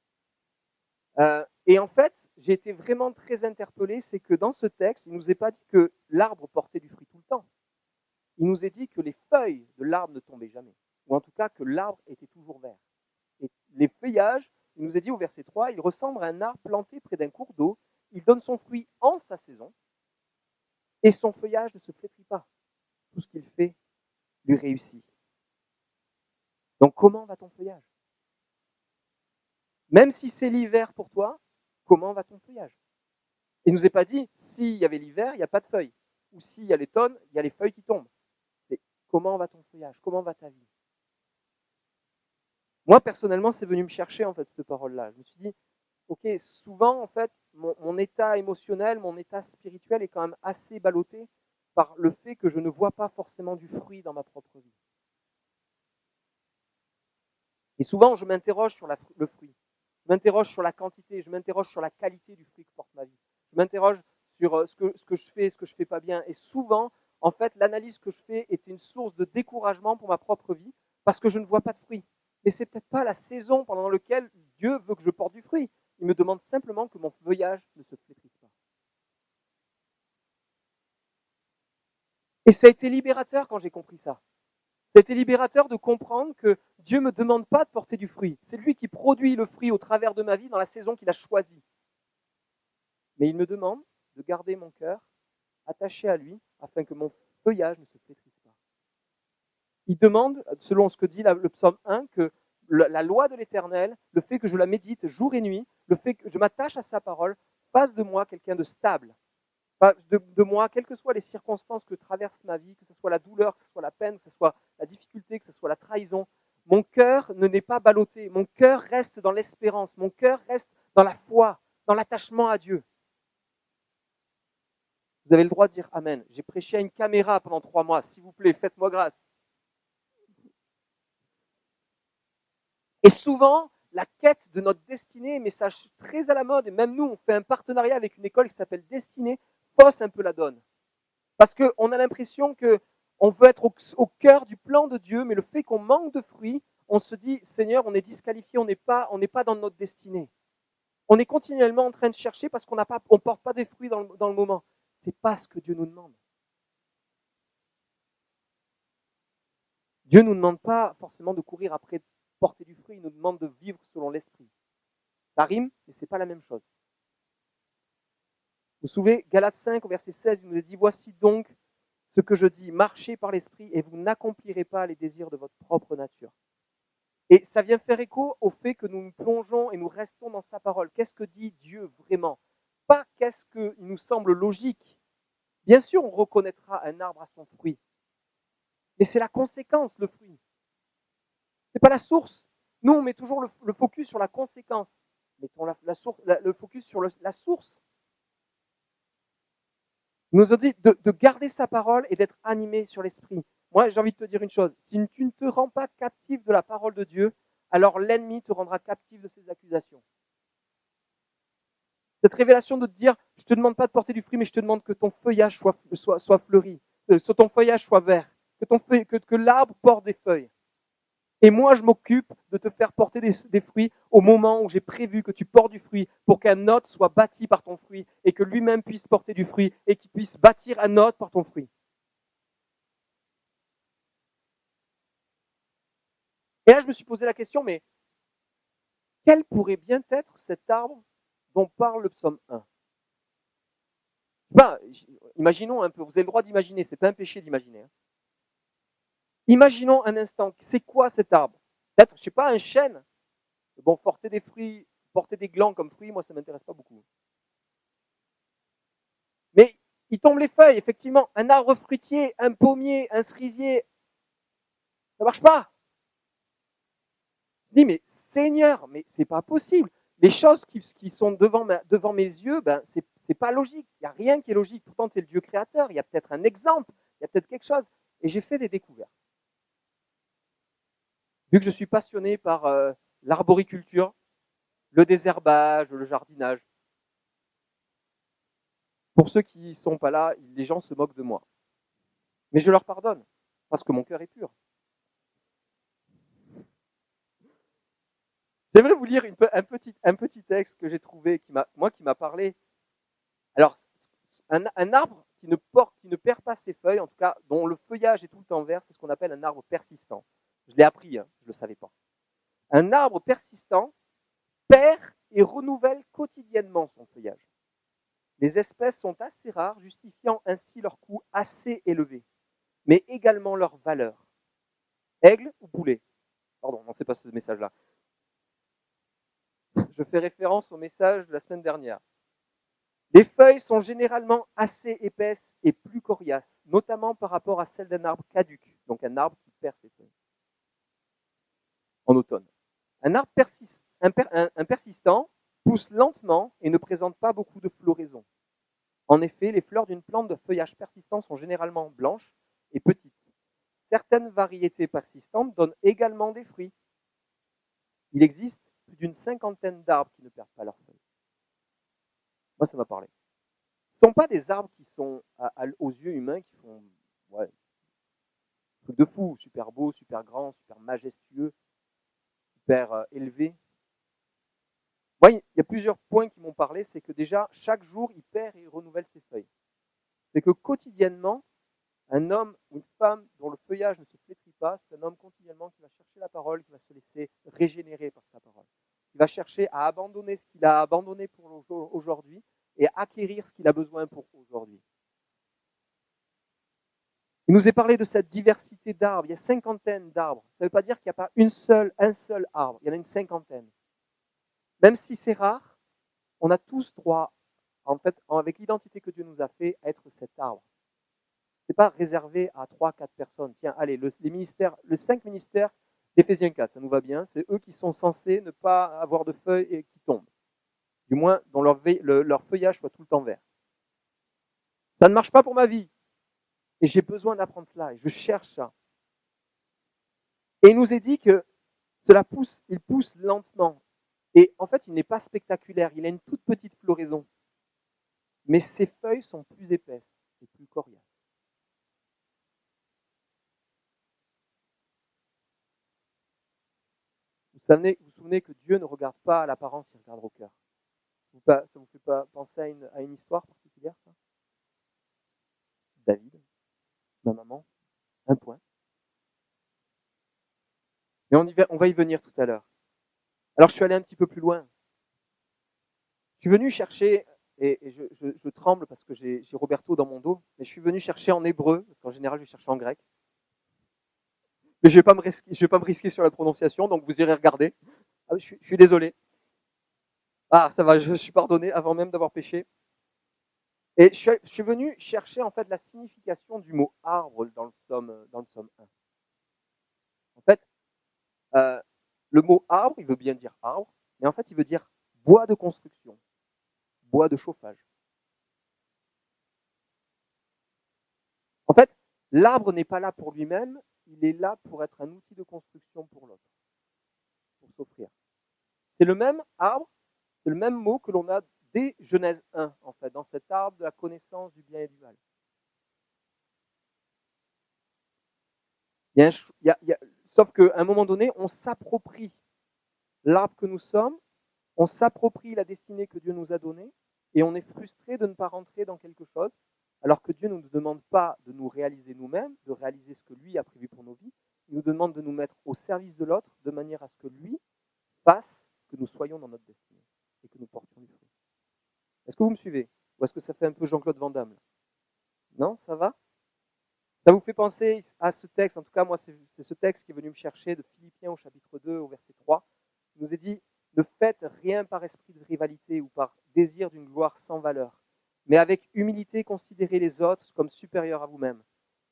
Et en fait, j'ai été vraiment très interpellé, c'est que dans ce texte, il ne nous est pas dit que l'arbre portait du fruit tout le temps. Il nous est dit que les feuilles de l'arbre ne tombaient jamais, ou en tout cas que l'arbre était toujours vert. Et les feuillages, il nous est dit au verset 3, il ressemble à un arbre planté près d'un cours d'eau, il donne son fruit en sa saison, et son feuillage ne se flétrit pas. Tout ce qu'il fait lui réussit. Donc comment va ton feuillage? Même si c'est l'hiver pour toi, comment va ton feuillage? Il ne nous est pas dit, s'il y avait l'hiver, il n'y a pas de feuilles. Ou s'il y a l'automne, il y a les feuilles qui tombent. Mais comment va ton feuillage? Comment va ta vie? Moi, personnellement, c'est venu me chercher, en fait, cette parole-là. Je me suis dit, ok, souvent, en fait, mon état émotionnel, mon état spirituel est quand même assez ballotté par le fait que je ne vois pas forcément du fruit dans ma propre vie. Et souvent, je m'interroge sur le fruit. Je m'interroge sur la quantité, je m'interroge sur la qualité du fruit que porte ma vie. Je m'interroge sur ce que je fais, ce que je ne fais pas bien. Et souvent, en fait, l'analyse que je fais est une source de découragement pour ma propre vie parce que je ne vois pas de fruit. Mais ce n'est peut-être pas la saison pendant laquelle Dieu veut que je porte du fruit. Il me demande simplement que mon feuillage ne se flétrisse pas. Et ça a été libérateur quand j'ai compris ça. Ça a été libérateur de comprendre que Dieu ne me demande pas de porter du fruit. C'est lui qui produit le fruit au travers de ma vie dans la saison qu'il a choisie. Mais il me demande de garder mon cœur attaché à lui afin que mon feuillage ne se flétrisse pas. Il demande, selon ce que dit le psaume 1, que la loi de l'Éternel, le fait que je la médite jour et nuit, le fait que je m'attache à sa parole, fasse de moi quelqu'un de stable. De moi, quelles que soient les circonstances que traverse ma vie, que ce soit la douleur, que ce soit la peine, que ce soit la difficulté, que ce soit la trahison, mon cœur ne n'est pas ballotté, mon cœur reste dans l'espérance, mon cœur reste dans la foi, dans l'attachement à Dieu. Vous avez le droit de dire Amen. J'ai prêché à une caméra pendant 3 mois, s'il vous plaît, faites-moi grâce. Et souvent, la quête de notre destinée, message très à la mode, et même nous, on fait un partenariat avec une école qui s'appelle Destinée, fausse un peu la donne. Parce qu'on a l'impression qu'on veut être au cœur du plan de Dieu, mais le fait qu'on manque de fruits, on se dit, Seigneur, on est disqualifié, on n'est pas dans notre destinée. On est continuellement en train de chercher parce qu'on ne porte pas des fruits dans le moment. Ce n'est pas ce que Dieu nous demande. Dieu ne nous demande pas forcément de courir après porter du fruit, il nous demande de vivre selon l'esprit. Ça rime, mais ce n'est pas la même chose. Vous vous souvenez, Galates 5, au verset 16, il nous a dit « Voici donc ce que je dis, marchez par l'esprit et vous n'accomplirez pas les désirs de votre propre nature. » Et ça vient faire écho au fait que nous nous plongeons et nous restons dans sa parole. Qu'est-ce que dit Dieu vraiment? Pas qu'est-ce qu'il nous semble logique. Bien sûr, on reconnaîtra un arbre à son fruit. Mais c'est la conséquence, le fruit. Ce n'est pas la source. Nous, on met toujours le focus sur la conséquence. Mettons le focus sur la source. Il nous a dit de garder sa parole et d'être animé sur l'esprit. Moi, j'ai envie de te dire une chose. Si tu ne te rends pas captif de la parole de Dieu, alors l'ennemi te rendra captif de ses accusations. Cette révélation de te dire, je ne te demande pas de porter du fruit, mais je te demande que ton feuillage soit fleuri, que ton feuillage soit vert, que l'arbre porte des feuilles. Et moi, je m'occupe de te faire porter des fruits au moment où j'ai prévu que tu portes du fruit pour qu'un autre soit bâti par ton fruit et que lui-même puisse porter du fruit et qu'il puisse bâtir un autre par ton fruit. Et là, je me suis posé la question, mais quel pourrait bien être cet arbre dont parle le psaume 1 ? Ben, imaginons un peu, vous avez le droit d'imaginer, c'est pas un péché d'imaginer. Hein. Imaginons un instant, c'est quoi cet arbre ? Peut-être, je sais pas, un chêne. Bon, porter des fruits, porter des glands comme fruits, moi, ça m'intéresse pas beaucoup. Mais il tombe les feuilles, effectivement. Un arbre fruitier, un pommier, un cerisier, ça marche pas. Je dis, mais Seigneur, mais c'est pas possible. Les choses qui sont devant mes yeux, ben, c'est pas logique. Il n'y a rien qui est logique. Pourtant, c'est le Dieu créateur. Il y a peut-être un exemple. Il y a peut-être quelque chose. Et j'ai fait des découvertes. Vu que je suis passionné par l'arboriculture, le désherbage, le jardinage. Pour ceux qui ne sont pas là, les gens se moquent de moi. Mais je leur pardonne, parce que mon cœur est pur. J'aimerais vous lire un petit texte que j'ai trouvé, qui m'a parlé. Alors, un arbre qui ne perd pas ses feuilles, en tout cas, dont le feuillage est tout le temps vert, c'est ce qu'on appelle un arbre persistant. Je l'ai appris, hein, je ne le savais pas. Un arbre persistant perd et renouvelle quotidiennement son feuillage. Les espèces sont assez rares, justifiant ainsi leur coût assez élevé, mais également leur valeur. Aigle ou boulet ? Pardon, non, c'est pas ce message-là. Je fais référence au message de la semaine dernière. Les feuilles sont généralement assez épaisses et plus coriaces, notamment par rapport à celles d'un arbre caduc, donc un arbre qui perd ses feuilles en automne. Un arbre persistant pousse lentement et ne présente pas beaucoup de floraison. En effet, les fleurs d'une plante de feuillage persistant sont généralement blanches et petites. Certaines variétés persistantes donnent également des fruits. Il existe plus d'une 50aine d'arbres qui ne perdent pas leurs feuilles. Moi, ça m'a parlé. Ce ne sont pas des arbres qui sont, aux yeux humains, qui font truc de fou, super beau, super grand, super majestueux, super élevé. Moi, il y a plusieurs points qui m'ont parlé, c'est que déjà, chaque jour, il perd et il renouvelle ses feuilles. C'est que quotidiennement, un homme ou une femme dont le feuillage ne se flétrit pas, c'est un homme continuellement qui va chercher la parole, qui va se laisser régénérer par sa parole. Qui va chercher à abandonner ce qu'il a abandonné pour aujourd'hui et à acquérir ce qu'il a besoin pour aujourd'hui. Il nous est parlé de cette diversité d'arbres. Il y a 50aine d'arbres. Ça ne veut pas dire qu'il n'y a pas un seul arbre. Il y en a une 50aine. Même si c'est rare, on a tous droit, en fait, avec l'identité que Dieu nous a fait, à être cet arbre. Ce n'est pas réservé à 3-4 personnes. Tiens, allez, les 5 ministères d'Éphésiens 4, ça nous va bien. C'est eux qui sont censés ne pas avoir de feuilles et qui tombent. Du moins, dont leur feuillage soit tout le temps vert. Ça ne marche pas pour ma vie. Et j'ai besoin d'apprendre cela. Et je cherche ça. Et il nous est dit que il pousse lentement. Et en fait, il n'est pas spectaculaire. Il a une toute petite floraison. Mais ses feuilles sont plus épaisses et plus coriaces. Vous vous souvenez que Dieu ne regarde pas à l'apparence, il regarde au cœur. Ça ne vous fait pas penser à une histoire particulière, ça ? David, ma maman, un point. Mais on va y venir tout à l'heure. Alors je suis allé un petit peu plus loin. Je suis venu chercher, et je tremble parce que j'ai Roberto dans mon dos, mais je suis venu chercher en hébreu, parce qu'en général je vais chercher en grec. Mais je vais pas me risquer sur la prononciation, donc vous irez regarder. Ah, je suis désolé. Ah, ça va, je suis pardonné avant même d'avoir péché. Et je suis venu chercher en fait la signification du mot arbre dans le psaume 1. En fait, Le mot arbre, il veut bien dire arbre, mais en fait, il veut dire bois de construction, bois de chauffage. En fait, l'arbre n'est pas là pour lui-même, il est là pour être un outil de construction pour l'autre, pour s'offrir. C'est le même arbre, c'est le même mot que l'on a dès Genèse 1, en fait, dans cet arbre de la connaissance du bien et du mal. Sauf qu'à un moment donné, on s'approprie l'arbre que nous sommes, on s'approprie la destinée que Dieu nous a donnée, et on est frustré de ne pas rentrer dans quelque chose, alors que Dieu ne nous demande pas de nous réaliser nous-mêmes, de réaliser ce que lui a prévu pour nos vies, il nous demande de nous mettre au service de l'autre, de manière à ce que lui fasse que nous soyons dans notre destinée, et que nous portions du fruit. Est-ce que vous me suivez? Ou est-ce que ça fait un peu Jean-Claude Van Damme? Non, ça va? Ça vous fait penser à ce texte, en tout cas moi c'est ce texte qui est venu me chercher de Philippiens au chapitre 2 au verset 3. Il nous est dit, ne faites rien par esprit de rivalité ou par désir d'une gloire sans valeur, mais avec humilité considérez les autres comme supérieurs à vous-même.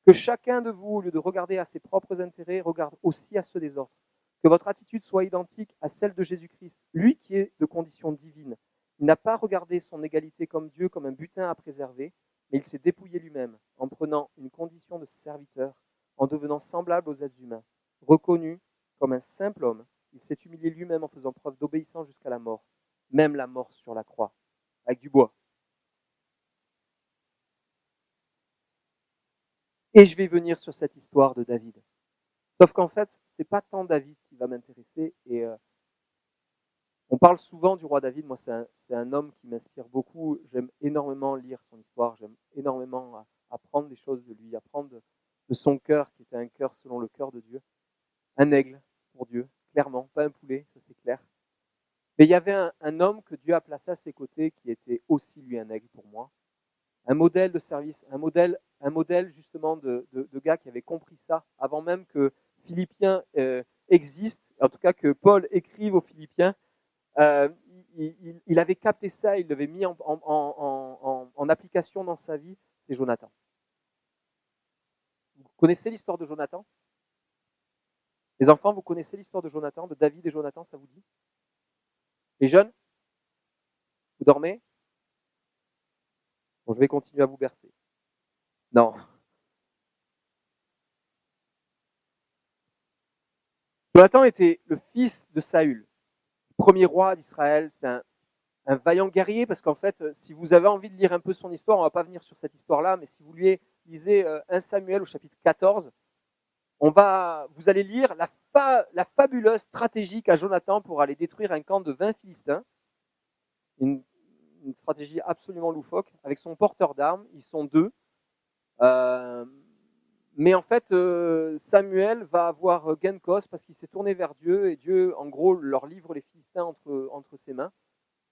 Que chacun de vous, au lieu de regarder à ses propres intérêts, regarde aussi à ceux des autres. Que votre attitude soit identique à celle de Jésus-Christ, lui qui est de condition divine. Il n'a pas regardé son égalité comme Dieu, comme un butin à préserver, mais il s'est dépouillé lui-même en prenant une condition de serviteur, en devenant semblable aux êtres humains. Reconnu comme un simple homme, il s'est humilié lui-même en faisant preuve d'obéissance jusqu'à la mort, même la mort sur la croix, avec du bois. Et je vais venir sur cette histoire de David. Sauf qu'en fait, ce n'est pas tant David qui va m'intéresser. Et on parle souvent du roi David. Moi, c'est un homme qui m'inspire beaucoup. J'aime énormément lire son histoire. J'aime énormément apprendre des choses de lui, apprendre de son cœur, qui était un cœur selon le cœur de Dieu. Un aigle pour Dieu, clairement. Pas un poulet, ça c'est clair. Mais il y avait un homme que Dieu a placé à ses côtés qui était aussi lui un aigle pour moi. Un modèle de service, un modèle justement de gars qui avait compris ça avant même que Philippiens existe, en tout cas que Paul écrive aux Philippiens. Il avait capté ça, il l'avait mis en application dans sa vie, c'est Jonathan. Vous connaissez l'histoire de Jonathan? Les enfants, vous connaissez l'histoire de Jonathan, de David et Jonathan, ça vous dit? Les jeunes? Vous dormez? Bon, je vais continuer à vous bercer. Non. Jonathan était le fils de Saül, premier roi d'Israël. C'était un vaillant guerrier, parce qu'en fait, si vous avez envie de lire un peu son histoire, on ne va pas venir sur cette histoire-là, mais si vous lisez 1 Samuel au chapitre 14, vous allez lire la fabuleuse stratégie qu'a Jonathan pour aller détruire un camp de 20 Philistins. Une stratégie absolument loufoque. Avec son porteur d'armes, ils sont deux. Mais en fait, Samuel va avoir gain de cause parce qu'il s'est tourné vers Dieu et Dieu, en gros, leur livre les Philistins entre ses mains.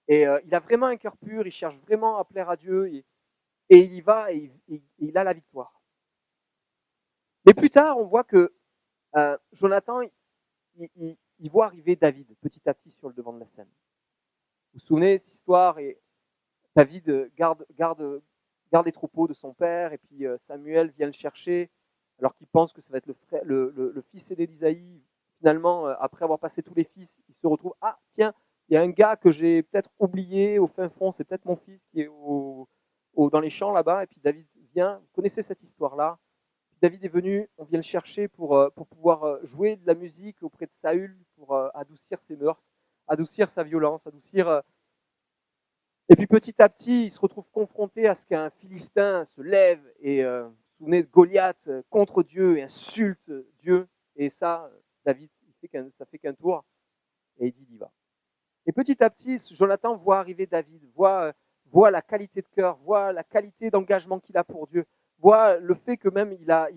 Et il a vraiment un cœur pur, il cherche vraiment à plaire à Dieu et il y va et il a la victoire. Mais plus tard, on voit que Jonathan, il voit arriver David petit à petit sur le devant de la scène. Vous vous souvenez de cette histoire, et David garde les troupeaux de son père, et puis Samuel vient le chercher, alors qu'il pense que ça va être le fils aîné d'Isaïe. Finalement, après avoir passé tous les fils, il se retrouve, ah tiens, il y a un gars que j'ai peut-être oublié au fin fond, c'est peut-être mon fils qui est dans les champs là-bas, et puis David vient, vous connaissez cette histoire-là. David est venu, on vient le chercher pour pouvoir jouer de la musique auprès de Saül, pour adoucir ses mœurs, adoucir sa violence, adoucir... Et puis petit à petit, il se retrouve confronté à ce qu'un Philistin se lève et, vous vous souvenez de Goliath, contre Dieu et insulte Dieu. Et ça, David, ça fait qu'un tour et il dit, il y va. Et petit à petit, Jonathan voit arriver David, voit la qualité de cœur, voit la qualité d'engagement qu'il a pour Dieu, voit le fait que même il a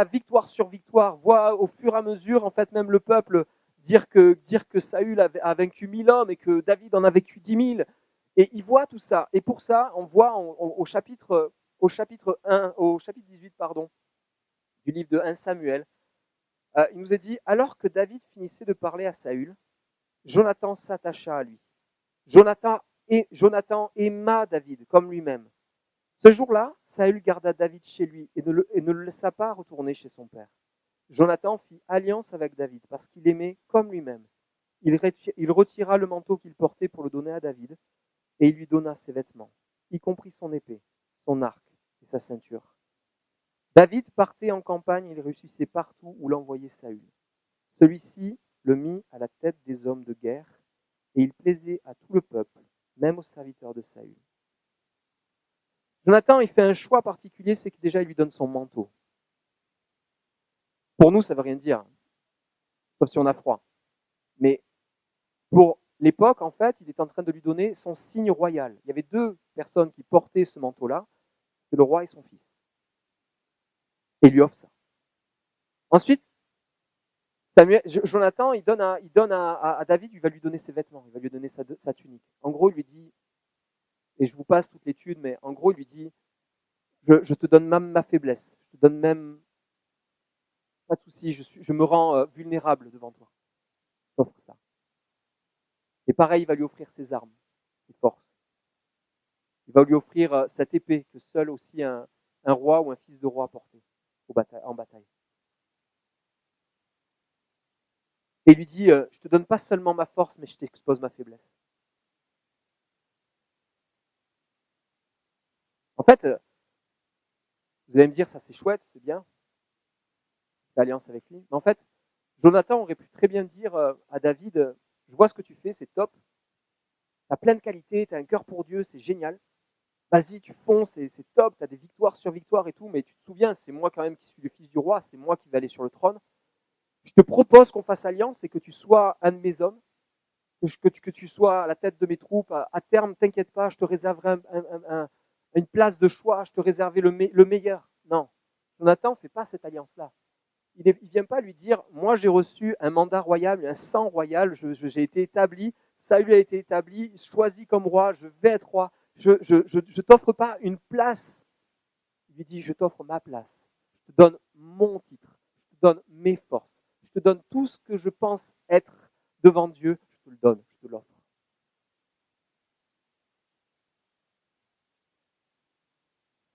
victoire sur victoire, voit au fur et à mesure, en fait, même le peuple dire que Saül a vaincu 1000 hommes et que David en a vaincu 10 000. Et il voit tout ça. Et pour ça, on voit au chapitre 18, du livre de 1 Samuel, il nous est dit, alors que David finissait de parler à Saül, Jonathan s'attacha à lui. Jonathan aima David comme lui-même. Ce jour-là, Saül garda David chez lui et ne le laissa pas retourner chez son père. Jonathan fit alliance avec David parce qu'il aimait comme lui-même. Il retira le manteau qu'il portait pour le donner à David et il lui donna ses vêtements, y compris son épée, son arc et sa ceinture. David partait en campagne et il réussissait partout où l'envoyait Saül. Celui-ci le mit à la tête des hommes de guerre et il plaisait à tout le peuple, même aux serviteurs de Saül. Jonathan, il fait un choix particulier, c'est que déjà il lui donne son manteau. Pour nous, ça ne veut rien dire, sauf si on a froid. Mais pour l'époque, en fait, il est en train de lui donner son signe royal. Il y avait 2 personnes qui portaient ce manteau-là, c'est le roi et son fils. Et il lui offre ça. Ensuite, Jonathan, il donne à David, il va lui donner ses vêtements, il va lui donner sa tunique. En gros, il lui dit, et je vous passe toute l'étude, mais en gros, il lui dit, je te donne même ma faiblesse, je te donne même, pas de souci, je me rends vulnérable devant toi. Je t'offre ça. Et pareil, il va lui offrir ses armes, ses forces. Il va lui offrir cette épée que seul aussi un roi ou un fils de roi portait en bataille. Et il lui dit, je te donne pas seulement ma force, mais je t'expose ma faiblesse. En fait, vous allez me dire, ça c'est chouette, c'est bien, l'alliance avec lui. Mais en fait, Jonathan aurait pu très bien dire à David, je vois ce que tu fais, c'est top, tu as plein de qualités, tu as un cœur pour Dieu, c'est génial. Vas-y, tu fonces, c'est top, tu as des victoires sur victoires et tout, mais tu te souviens, c'est moi quand même qui suis le fils du roi, c'est moi qui vais aller sur le trône. Je te propose qu'on fasse alliance et que tu sois un de mes hommes, que tu sois à la tête de mes troupes. À terme, t'inquiète pas, je te réserverai une place de choix, je te réserverai le meilleur. Non, Jonathan ne fait pas cette alliance-là. Il ne vient pas lui dire, moi j'ai reçu un mandat royal, un sang royal, j'ai été établi, Saül a été établi, choisi comme roi, je vais être roi. Je t'offre pas une place. Il lui dit, je t'offre ma place. Je te donne mon titre. Je te donne mes forces. Je te donne tout ce que je pense être devant Dieu. Je te le donne, je te l'offre.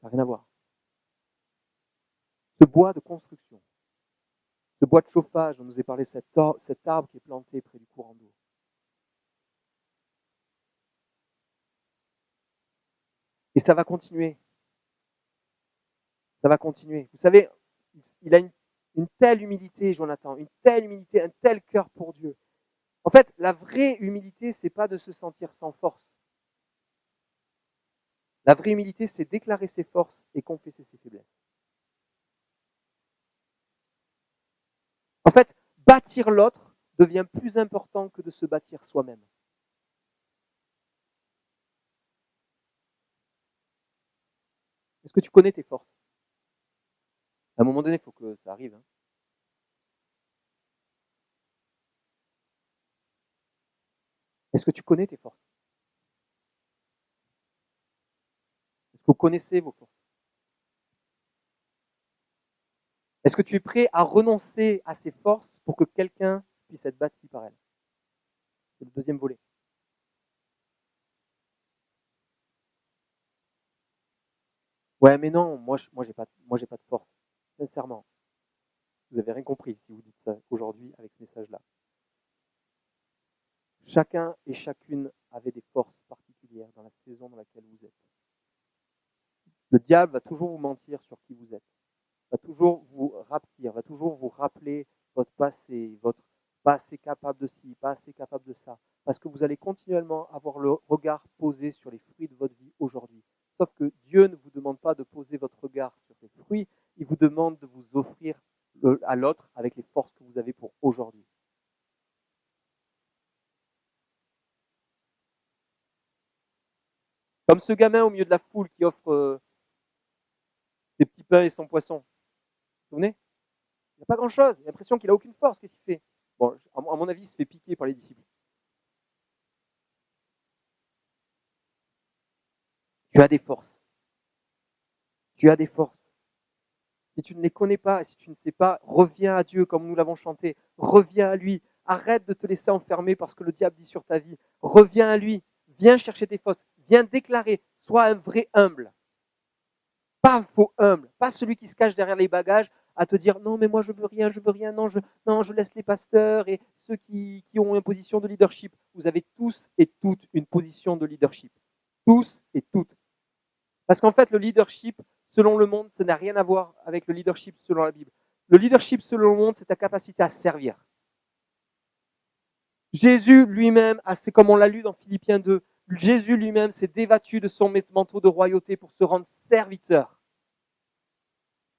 Ça n'a rien à voir. Ce bois de construction, ce bois de chauffage dont nous a parlé cet arbre qui est planté près du courant d'eau. Et ça va continuer. Ça va continuer. Vous savez, il a une telle humilité, Jonathan, une telle humilité, un tel cœur pour Dieu. En fait, la vraie humilité, c'est pas de se sentir sans force. La vraie humilité, c'est déclarer ses forces et confesser ses faiblesses. En fait, bâtir l'autre devient plus important que de se bâtir soi-même. Est-ce que tu connais tes forces? À un moment donné, il faut que ça arrive. Est-ce que tu connais tes forces? Est-ce que vous connaissez vos forces? Est-ce que tu es prêt à renoncer à ces forces pour que quelqu'un puisse être bâti par elles? C'est le deuxième volet. Ouais, mais non, moi j'ai pas de force. Sincèrement, vous avez rien compris si vous dites ça aujourd'hui avec ce message-là. Chacun et chacune avait des forces particulières dans la saison dans laquelle vous êtes. Le diable va toujours vous mentir sur qui vous êtes, va toujours vous rapetir, va toujours vous rappeler votre passé, votre pas assez capable de ci, pas assez capable de ça, parce que vous allez continuellement avoir le regard posé sur les fruits de votre vie aujourd'hui. Sauf que Dieu ne vous demande pas de poser votre regard sur les fruits, il vous demande de vous offrir à l'autre avec les forces que vous avez pour aujourd'hui. Comme ce gamin au milieu de la foule qui offre des petits pains et son poisson. Vous vous souvenez? Il n'a pas grand-chose, il a l'impression qu'il n'a aucune force, qu'est-ce qu'il fait? Bon, à mon avis, il se fait piquer par les disciples. Tu as des forces. Tu as des forces. Si tu ne les connais pas, si tu ne sais pas, reviens à Dieu comme nous l'avons chanté. Reviens à lui. Arrête de te laisser enfermer parce que le diable dit sur ta vie. Reviens à lui. Viens chercher tes forces. Viens déclarer. Sois un vrai humble. Pas un faux humble. Pas celui qui se cache derrière les bagages. à te dire non mais moi je veux rien, non je laisse les pasteurs et ceux qui ont une position de leadership. Vous avez tous et toutes une position de leadership. Tous et toutes. Parce qu'en fait le leadership selon le monde, ça n'a rien à voir avec le leadership selon la Bible. Le leadership selon le monde, c'est ta capacité à servir. Jésus lui-même, c'est comme on l'a lu dans Philippiens 2, Jésus lui-même s'est débattu de son manteau de royauté pour se rendre serviteur.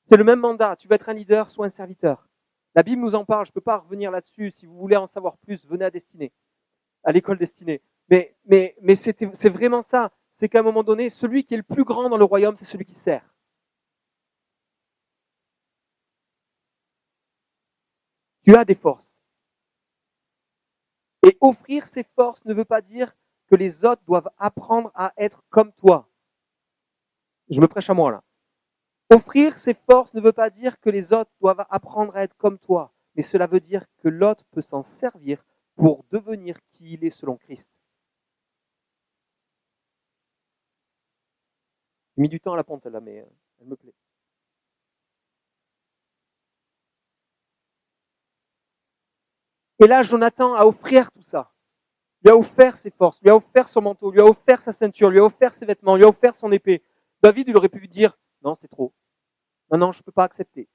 C'est le même mandat. Tu veux être un leader, sois un serviteur. La Bible nous en parle. Je ne peux pas revenir là-dessus. Si vous voulez en savoir plus, venez à Destinée, à l'école Destinée. Mais c'est vraiment ça. C'est qu'à un moment donné, celui qui est le plus grand dans le royaume, c'est celui qui sert. Tu as des forces. Et offrir ces forces ne veut pas dire que les autres doivent apprendre à être comme toi. Je me prêche à moi là. Offrir ses forces ne veut pas dire que les autres doivent apprendre à être comme toi, mais cela veut dire que l'autre peut s'en servir pour devenir qui il est selon Christ. J'ai mis du temps à la pondre celle-là, mais elle me plaît. Et là, Jonathan a offert tout ça. Lui a offert ses forces, lui a offert son manteau, lui a offert sa ceinture, lui a offert ses vêtements, lui a offert son épée. David, il aurait pu dire, non, c'est trop. Non, je ne peux pas accepter.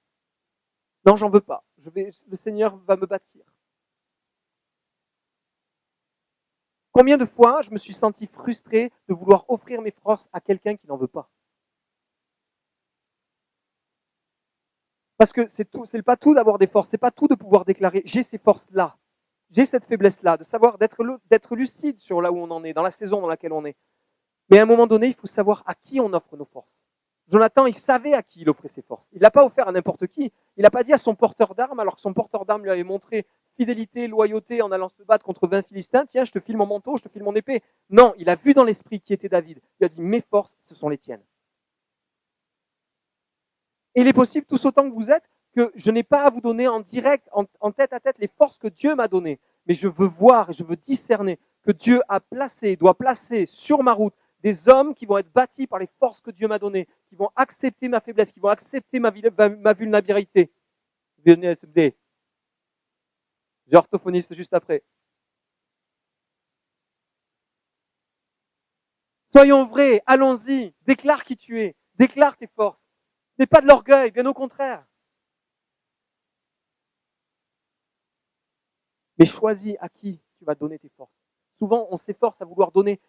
Non, j'en veux pas. Le Seigneur va me bâtir. Combien de fois je me suis senti frustré de vouloir offrir mes forces à quelqu'un qui n'en veut pas? Parce que c'est pas tout d'avoir des forces, c'est pas tout de pouvoir déclarer j'ai ces forces-là, j'ai cette faiblesse-là, de savoir d'être lucide sur là où on en est, dans la saison dans laquelle on est. Mais à un moment donné, il faut savoir à qui on offre nos forces. Jonathan, il savait à qui il offrait ses forces. Il ne l'a pas offert à n'importe qui. Il n'a pas dit à son porteur d'armes, alors que son porteur d'armes lui avait montré fidélité, loyauté en allant se battre contre 20 Philistins. Tiens, je te file mon manteau, je te file mon épée. Non, il a vu dans l'esprit qui était David. Il a dit, mes forces, ce sont les tiennes. Et il est possible, tous autant que vous êtes, que je n'ai pas à vous donner en direct, en tête à tête, les forces que Dieu m'a données. Mais je veux voir et je veux discerner que Dieu doit placer sur ma route des hommes qui vont être bâtis par les forces que Dieu m'a données, qui vont accepter ma faiblesse, qui vont accepter ma vulnérabilité. J'ai orthophoniste juste après. Soyons vrais, allons-y, déclare qui tu es, déclare tes forces. Ce n'est pas de l'orgueil, bien au contraire. Mais choisis à qui tu vas donner tes forces. Souvent, on s'efforce à vouloir donner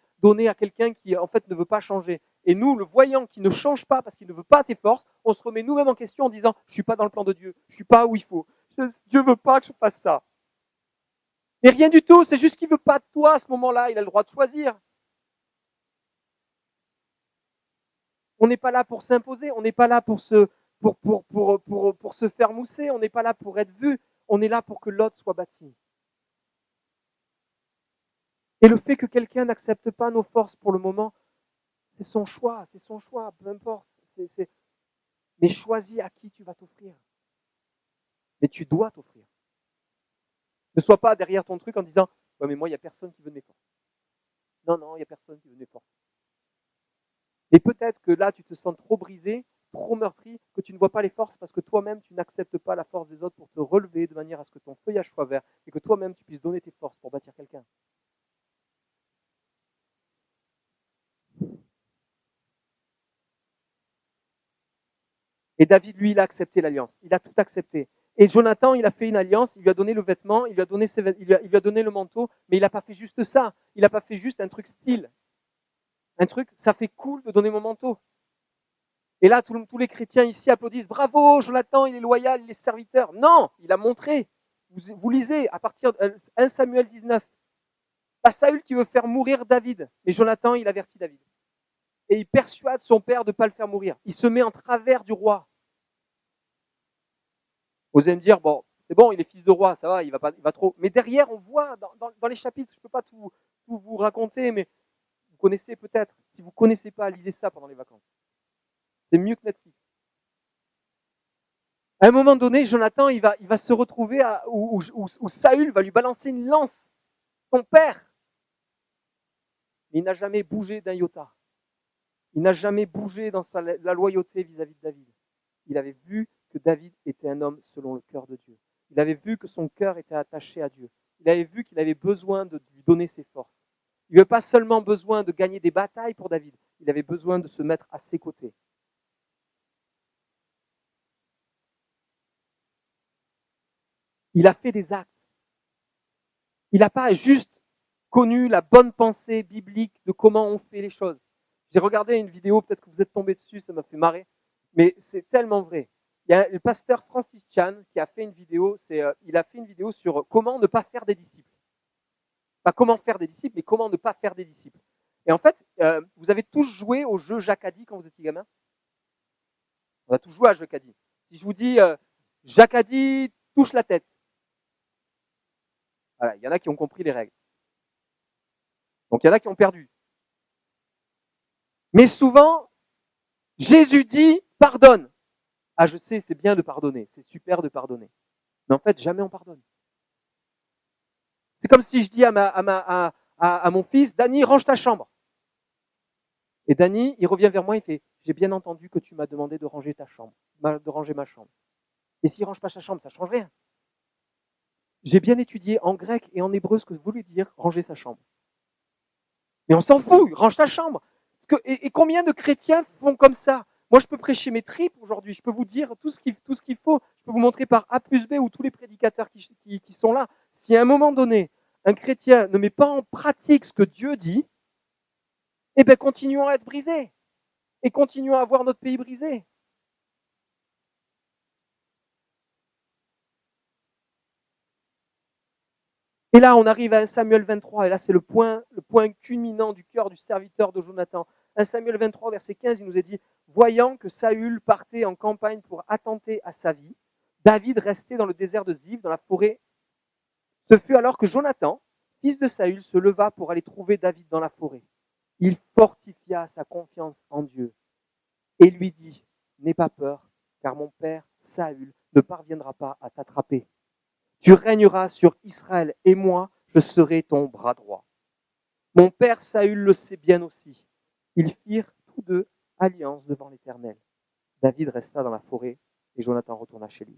à quelqu'un qui, en fait, ne veut pas changer. Et nous, le voyant qui ne change pas parce qu'il ne veut pas tes forces, on se remet nous-mêmes en question en disant « je ne suis pas dans le plan de Dieu, je ne suis pas où il faut, Dieu ne veut pas que je fasse ça ». Mais rien du tout, c'est juste qu'il ne veut pas de toi à ce moment-là, il a le droit de choisir. On n'est pas là pour s'imposer, on n'est pas là pour se faire mousser, on n'est pas là pour être vu, on est là pour que l'autre soit bâti. Et le fait que quelqu'un n'accepte pas nos forces pour le moment, c'est son choix, peu importe. Mais choisis à qui tu vas t'offrir. Mais tu dois t'offrir. Ne sois pas derrière ton truc en disant « ouais, mais moi, il n'y a personne qui veut de mes forces. » Non, il n'y a personne qui veut de mes forces. Et peut-être que là, tu te sens trop brisé, trop meurtri, que tu ne vois pas les forces parce que toi-même, tu n'acceptes pas la force des autres pour te relever de manière à ce que ton feuillage soit vert et que toi-même, tu puisses donner tes forces pour bâtir quelqu'un. Et David, lui, il a accepté l'alliance. Il a tout accepté. Et Jonathan, il a fait une alliance, il lui a donné le vêtement, il lui a donné le manteau, mais il n'a pas fait juste ça. Il n'a pas fait juste un truc style. Un truc, ça fait cool de donner mon manteau. Et là, tous les chrétiens ici applaudissent. Bravo, Jonathan, il est loyal, il est serviteur. Non, il a montré. Vous lisez à partir de 1 Samuel 19. Pas Saül qui veut faire mourir David. Mais Jonathan, il avertit David. Et il persuade son père de ne pas le faire mourir. Il se met en travers du roi. Vous allez me dire, bon, c'est bon, il est fils de roi, ça va, il va trop. Mais derrière, on voit dans les chapitres, je ne peux pas tout vous raconter, mais vous connaissez peut-être. Si vous ne connaissez pas, lisez ça pendant les vacances. C'est mieux que Netflix. À un moment donné, Jonathan, il va se retrouver où Saül va lui balancer une lance. Son père. Mais il n'a jamais bougé d'un iota. Il n'a jamais bougé dans la loyauté vis-à-vis de David. Il avait vu que David était un homme selon le cœur de Dieu. Il avait vu que son cœur était attaché à Dieu. Il avait vu qu'il avait besoin de lui donner ses forces. Il n'avait pas seulement besoin de gagner des batailles pour David, il avait besoin de se mettre à ses côtés. Il a fait des actes. Il n'a pas juste connu la bonne pensée biblique de comment on fait les choses. J'ai regardé une vidéo, peut-être que vous êtes tombé dessus, ça m'a fait marrer, mais c'est tellement vrai. Il y a le pasteur Francis Chan qui a fait une vidéo, il a fait une vidéo sur comment ne pas faire des disciples. Pas comment faire des disciples, mais comment ne pas faire des disciples. Et en fait, vous avez tous joué au jeu Jacadi quand vous étiez gamin? On a tous joué à Jacadi. Si je vous dis Jacadi touche la tête. Voilà, il y en a qui ont compris les règles. Donc il y en a qui ont perdu. Mais souvent, Jésus dit pardonne. Ah, je sais, c'est bien de pardonner, c'est super de pardonner. Mais en fait, jamais on pardonne. C'est comme si je dis à mon fils, Dany, range ta chambre. Et Dany, il revient vers moi, il fait, j'ai bien entendu que tu m'as demandé de ranger ta chambre, de ranger ma chambre. Et s'il range pas sa chambre, ça change rien. J'ai bien étudié en grec et en hébreu ce que voulait dire ranger sa chambre. Mais on s'en fout, range ta chambre. Et combien de chrétiens font comme ça? Moi, je peux prêcher mes tripes aujourd'hui. Je peux vous dire tout ce qu'il faut. Je peux vous montrer par A plus B ou tous les prédicateurs qui sont là. Si à un moment donné, un chrétien ne met pas en pratique ce que Dieu dit, eh bien, continuons à être brisés. Et continuons à voir notre pays brisé. Et là, on arrive à 1 Samuel 23, et là, c'est le point culminant du cœur du serviteur de Jonathan. 1 Samuel 23, verset 15, il nous est dit, voyant que Saül partait en campagne pour attenter à sa vie, David restait dans le désert de Ziph, dans la forêt. Ce fut alors que Jonathan, fils de Saül, se leva pour aller trouver David dans la forêt. Il fortifia sa confiance en Dieu et lui dit, n'aie pas peur, car mon père Saül ne parviendra pas à t'attraper. Tu régneras sur Israël et moi, je serai ton bras droit. Mon père Saül le sait bien aussi. Ils firent tous deux alliance devant l'Éternel. David resta dans la forêt et Jonathan retourna chez lui.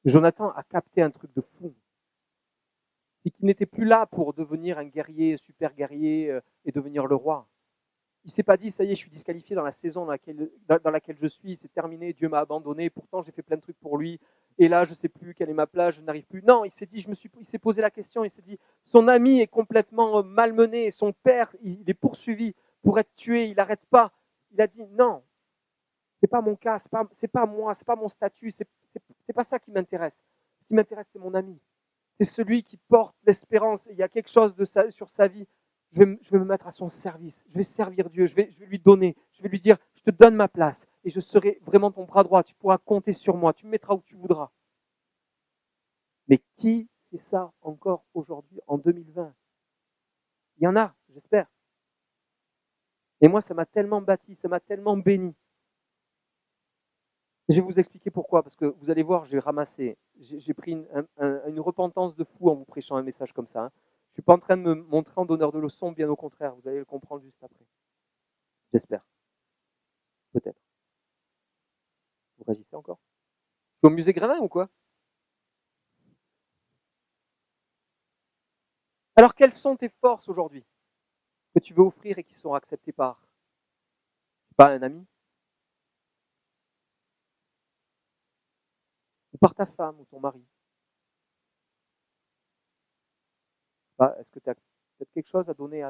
Jonathan a capté un truc de fou. C'est qu'il n'était plus là pour devenir un guerrier, super guerrier et devenir le roi. Il ne s'est pas dit, ça y est, je suis disqualifié dans la saison dans laquelle je suis, c'est terminé, Dieu m'a abandonné, pourtant j'ai fait plein de trucs pour lui, et là je ne sais plus quelle est ma place, je n'arrive plus. Non, il s'est posé la question, il s'est dit, son ami est complètement malmené, son père, il est poursuivi pour être tué, il n'arrête pas. Il a dit, non, c'est pas mon cas, c'est pas moi, c'est pas mon statut, c'est pas ça qui m'intéresse. Ce qui m'intéresse, c'est mon ami. C'est celui qui porte l'espérance, il y a quelque chose sur sa vie. Je vais me mettre à son service, je vais servir Dieu, je vais lui donner, je vais lui dire, je te donne ma place et je serai vraiment ton bras droit, tu pourras compter sur moi, tu me mettras où tu voudras. Mais qui fait ça encore aujourd'hui, en 2020? Il y en a, j'espère. Et moi, ça m'a tellement bâti, ça m'a tellement béni. Je vais vous expliquer pourquoi, parce que vous allez voir, j'ai pris une repentance de fou en vous prêchant un message comme ça. Je ne suis pas en train de me montrer en donneur de leçons, bien au contraire, vous allez le comprendre juste après. J'espère. Peut-être. Vous réagissez encore? Je suis au musée Grévin ou quoi? Alors, quelles sont tes forces aujourd'hui que tu veux offrir et qui seront acceptées par pas un ami? Ou par ta femme ou ton mari? Est-ce que tu as peut-être quelque chose à donner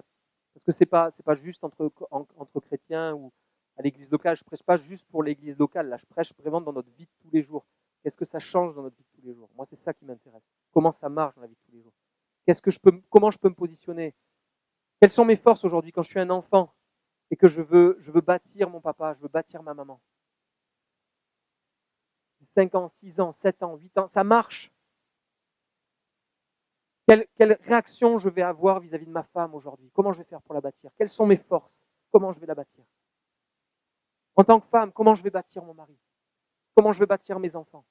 Parce que c'est pas juste entre chrétiens ou à l'église locale. Je prêche pas juste pour l'église locale. Là, je prêche vraiment dans notre vie de tous les jours. Qu'est-ce que ça change dans notre vie de tous les jours? Moi, c'est ça qui m'intéresse. Comment ça marche dans la vie de tous les jours? Comment je peux me positionner? Quelles sont mes forces aujourd'hui quand je suis un enfant et que je veux bâtir mon papa, je veux bâtir ma maman? 5 ans, 6 ans, 7 ans, 8 ans, ça marche. Quelle réaction je vais avoir vis-à-vis de ma femme aujourd'hui? Comment je vais faire pour la bâtir? Quelles sont mes forces? Comment je vais la bâtir? En tant que femme, comment je vais bâtir mon mari? Comment je vais bâtir mes enfants?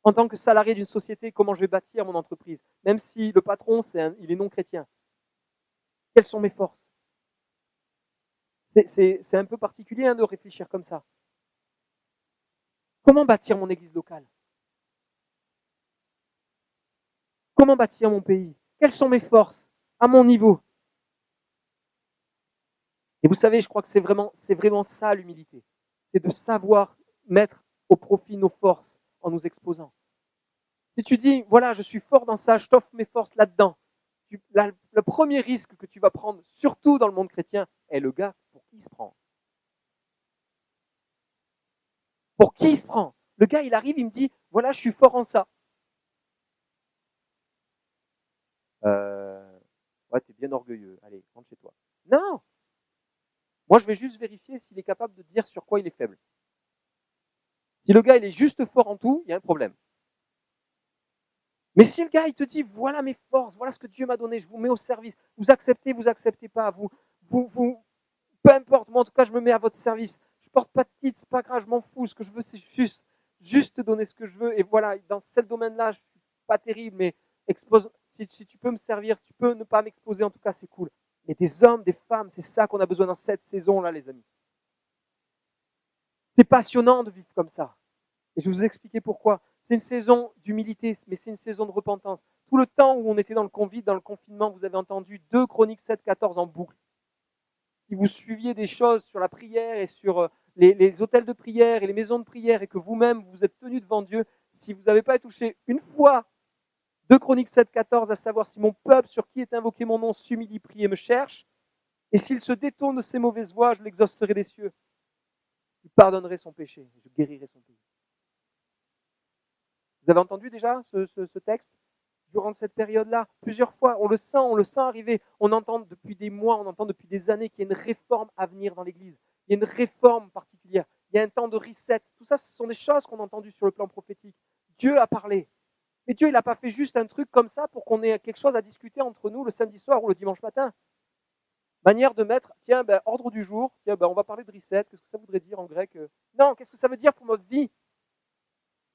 En tant que salarié d'une société, comment je vais bâtir mon entreprise? Même si le patron, il est non chrétien. Quelles sont mes forces? C'est un peu particulier de réfléchir comme ça. Comment bâtir mon église locale? Comment bâtir mon pays? Quelles sont mes forces à mon niveau? Et vous savez, je crois que c'est vraiment ça l'humilité. C'est de savoir mettre au profit nos forces en nous exposant. Si tu dis, voilà, je suis fort dans ça, je t'offre mes forces là-dedans, le premier risque que tu vas prendre, surtout dans le monde chrétien, est le gars pour qui il se prend. Pour qui il se prend? Le gars, il arrive, il me dit, voilà, je suis fort en ça. Ouais, t'es bien orgueilleux. Allez, rentre chez toi. Non! Moi, je vais juste vérifier s'il est capable de dire sur quoi il est faible. Si le gars, il est juste fort en tout, il y a un problème. Mais si le gars, il te dit, voilà mes forces, voilà ce que Dieu m'a donné, je vous mets au service, vous acceptez pas, peu importe, moi en tout cas, je me mets à votre service, je porte pas de titre, c'est pas grave, je m'en fous, ce que je veux, c'est juste donner ce que je veux, et voilà, dans ce domaine-là, je suis pas terrible, mais si tu peux me servir, si tu peux ne pas m'exposer, en tout cas, c'est cool. Mais des hommes, des femmes, c'est ça qu'on a besoin dans cette saison-là, les amis. C'est passionnant de vivre comme ça. Et je vais vous expliquer pourquoi. C'est une saison d'humilité, mais c'est une saison de repentance. Tout le temps où on était dans le Covid, dans le confinement, vous avez entendu 2 Chroniques 7-14 en boucle. Si vous suiviez des choses sur la prière et sur les hôtels de prière et les maisons de prière et que vous-même vous êtes tenus devant Dieu, si vous n'avez pas touché une fois 2 Chroniques 7-14, à savoir si mon peuple sur qui est invoqué mon nom s'humilie, prie et me cherche, et s'il se détourne de ses mauvaises voies, je l'exaucerai des cieux. Je pardonnerai son péché, je guérirai son pays. Vous avez entendu déjà ce texte durant cette période-là? Plusieurs fois, on le sent arriver. On entend depuis des mois, on entend depuis des années qu'il y a une réforme à venir dans l'Église. Il y a une réforme particulière. Il y a un temps de reset. Tout ça, ce sont des choses qu'on a entendues sur le plan prophétique. Dieu a parlé. Mais Dieu, il n'a pas fait juste un truc comme ça pour qu'on ait quelque chose à discuter entre nous le samedi soir ou le dimanche matin. Manière de mettre, tiens, ordre du jour, tiens, on va parler de reset. Qu'est-ce que ça voudrait dire en grec? Non, qu'est-ce que ça veut dire pour notre vie?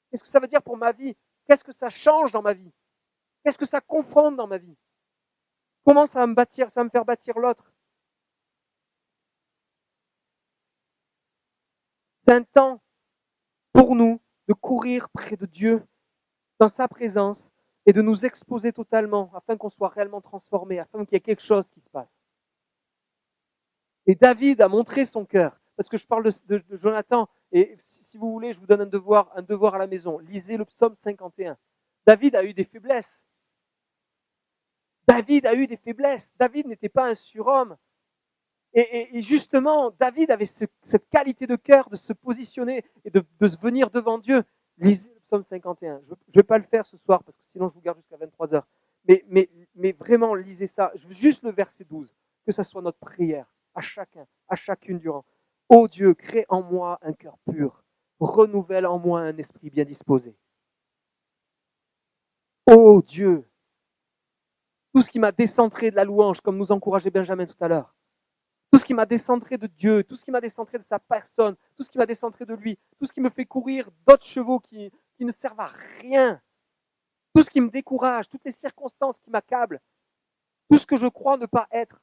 Qu'est-ce que ça veut dire pour ma vie? Qu'est-ce que ça change dans ma vie? Qu'est-ce que ça confronte dans ma vie? Comment ça va me faire bâtir l'autre? C'est un temps pour nous de courir près de Dieu, dans sa présence, et de nous exposer totalement, afin qu'on soit réellement transformé, afin qu'il y ait quelque chose qui se passe. Et David a montré son cœur, parce que je parle de Jonathan, et si vous voulez, je vous donne un devoir à la maison. Lisez le psaume 51. David a eu des faiblesses. David n'était pas un surhomme. Et justement, David avait cette qualité de cœur de se positionner et de venir devant Dieu. Lisez le psaume 51. Je ne vais pas le faire ce soir, parce que sinon je vous garde jusqu'à 23h. Mais vraiment, lisez ça. Juste le verset 12. Que ça soit notre prière à chacun, à chacune durant. Ô Dieu, crée en moi un cœur pur. Renouvelle en moi un esprit bien disposé. Ô Dieu, tout ce qui m'a décentré de la louange, comme nous encourageait Benjamin tout à l'heure. Tout ce qui m'a décentré de Dieu, tout ce qui m'a décentré de sa personne, tout ce qui m'a décentré de lui, tout ce qui me fait courir d'autres chevaux qui ne servent à rien, tout ce qui me décourage, toutes les circonstances qui m'accablent, tout ce que je crois ne pas être.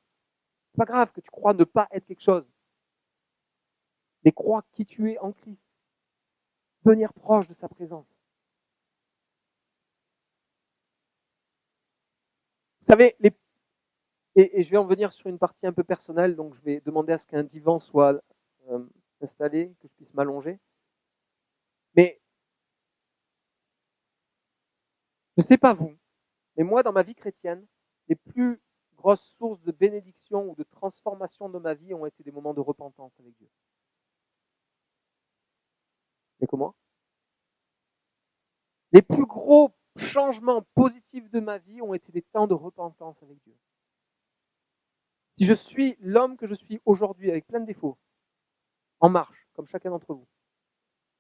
C'est pas grave que tu crois ne pas être quelque chose, mais crois qui tu es en Christ. Venir proche de sa présence. Vous savez, et je vais en venir sur une partie un peu personnelle, donc je vais demander à ce qu'un divan soit installé, que je puisse m'allonger. Mais je ne sais pas vous, mais moi, dans ma vie chrétienne, les plus grosses sources de bénédiction ou de transformation de ma vie ont été des moments de repentance avec Dieu. Mais comment? Les plus gros changements positifs de ma vie ont été des temps de repentance avec Dieu. Si je suis l'homme que je suis aujourd'hui, avec plein de défauts, en marche, comme chacun d'entre vous,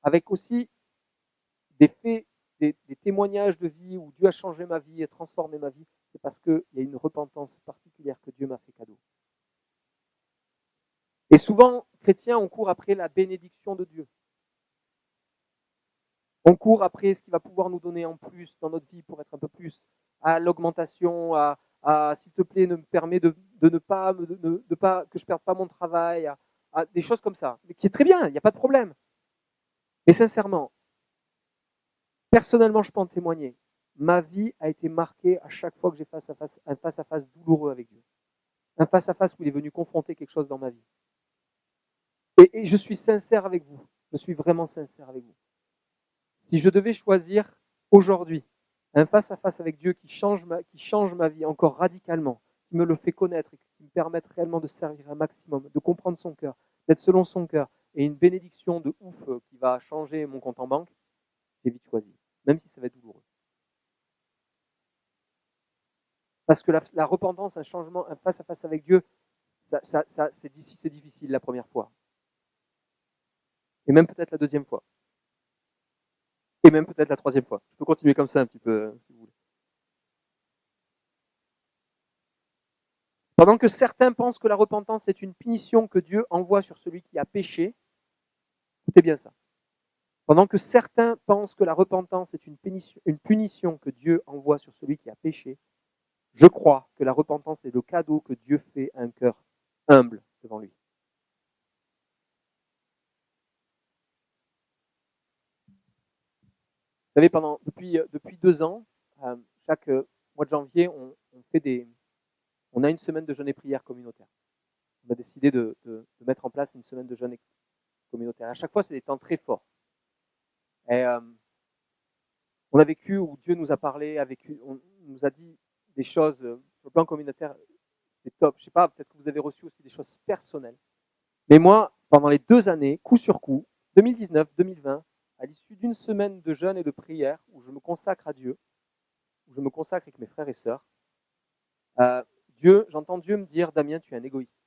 avec aussi des faits, des témoignages de vie où Dieu a changé ma vie et transformé ma vie, c'est parce qu'il y a une repentance particulière que Dieu m'a fait cadeau. Et souvent, chrétiens, on court après la bénédiction de Dieu. On court après ce qu'il va pouvoir nous donner en plus dans notre vie pour être un peu plus à l'augmentation, s'il te plaît, me permet de ne pas que je perde pas mon travail, des choses comme ça, mais qui est très bien, il n'y a pas de problème. Mais sincèrement, personnellement, je peux en témoigner. Ma vie a été marquée à chaque fois que j'ai un face-à-face douloureux avec Dieu. Un face-à-face où il est venu confronter quelque chose dans ma vie. Et je suis sincère avec vous. Je suis vraiment sincère avec vous. Si je devais choisir aujourd'hui un face-à-face avec Dieu qui change ma vie encore radicalement, qui me le fait connaître et qui me permette réellement de servir un maximum, de comprendre son cœur, d'être selon son cœur, et une bénédiction de ouf qui va changer mon compte en banque, j'ai vite choisi, même si ça va être douloureux. Parce que la repentance, un changement, un face-à-face avec Dieu, c'est difficile la première fois. Et même peut-être la deuxième fois. Et même peut-être la troisième fois. Je peux continuer comme ça un petit peu, si vous voulez. Pendant que certains pensent que la repentance est une punition que Dieu envoie sur celui qui a péché, écoutez bien ça. Pendant que certains pensent que la repentance est une punition que Dieu envoie sur celui qui a péché, je crois que la repentance est le cadeau que Dieu fait à un cœur humble devant lui. Vous savez, depuis 2 ans, chaque mois de janvier, on a une semaine de jeûne et prière communautaire. On a décidé de mettre en place une semaine de jeûne communautaire. À chaque fois, c'est des temps très forts. Et on a vécu où Dieu nous a parlé, on nous a dit des choses sur le plan communautaire, c'est top. Je sais pas, peut-être que vous avez reçu aussi des choses personnelles. Mais moi, pendant les 2 années, coup sur coup, 2019, 2020, à l'issue d'une semaine de jeûne et de prière, où je me consacre à Dieu, où je me consacre avec mes frères et sœurs, j'entends Dieu me dire, Damien, tu es un égoïste.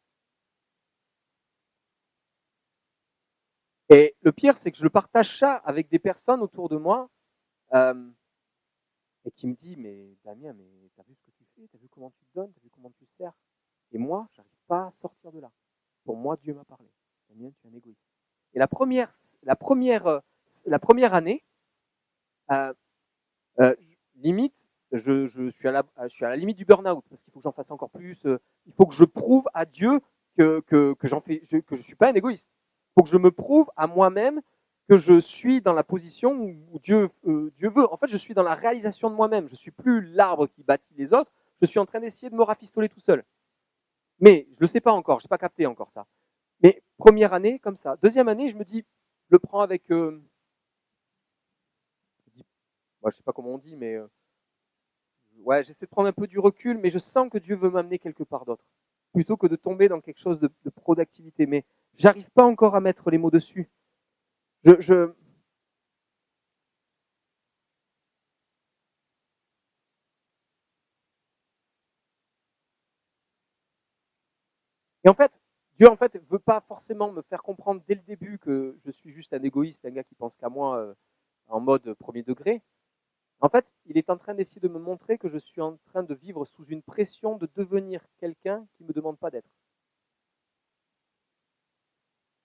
Et le pire, c'est que je le partage ça avec des personnes autour de moi, et qui me disent, mais Damien, mais t'as vu ce que tu fais, t'as vu comment tu te donnes, t'as vu comment tu sers. Et moi, j'arrive pas à sortir de là. Pour moi, Dieu m'a parlé. Damien, tu es un égoïste. Et la première année, limite, je suis à la limite du burn-out parce qu'il faut que j'en fasse encore plus. Il faut que je prouve à Dieu que je suis pas un égoïste. Il faut que je me prouve à moi-même que je suis dans la position où Dieu veut. En fait, je suis dans la réalisation de moi-même. Je suis plus l'arbre qui bâtit les autres. Je suis en train d'essayer de me rafistoler tout seul. Mais je le sais pas encore. J'ai pas capté encore ça. Mais première année comme ça. Deuxième année, je me dis, je le prends avec. Moi, je sais pas comment on dit, mais ouais, j'essaie de prendre un peu du recul, mais je sens que Dieu veut m'amener quelque part d'autre, plutôt que de tomber dans quelque chose de pro-d'activité. Mais j'arrive pas encore à mettre les mots dessus. Et en fait, Dieu veut pas forcément me faire comprendre dès le début que je suis juste un égoïste, un gars qui pense qu'à moi en mode premier degré. En fait, il est en train d'essayer de me montrer que je suis en train de vivre sous une pression de devenir quelqu'un qui ne me demande pas d'être.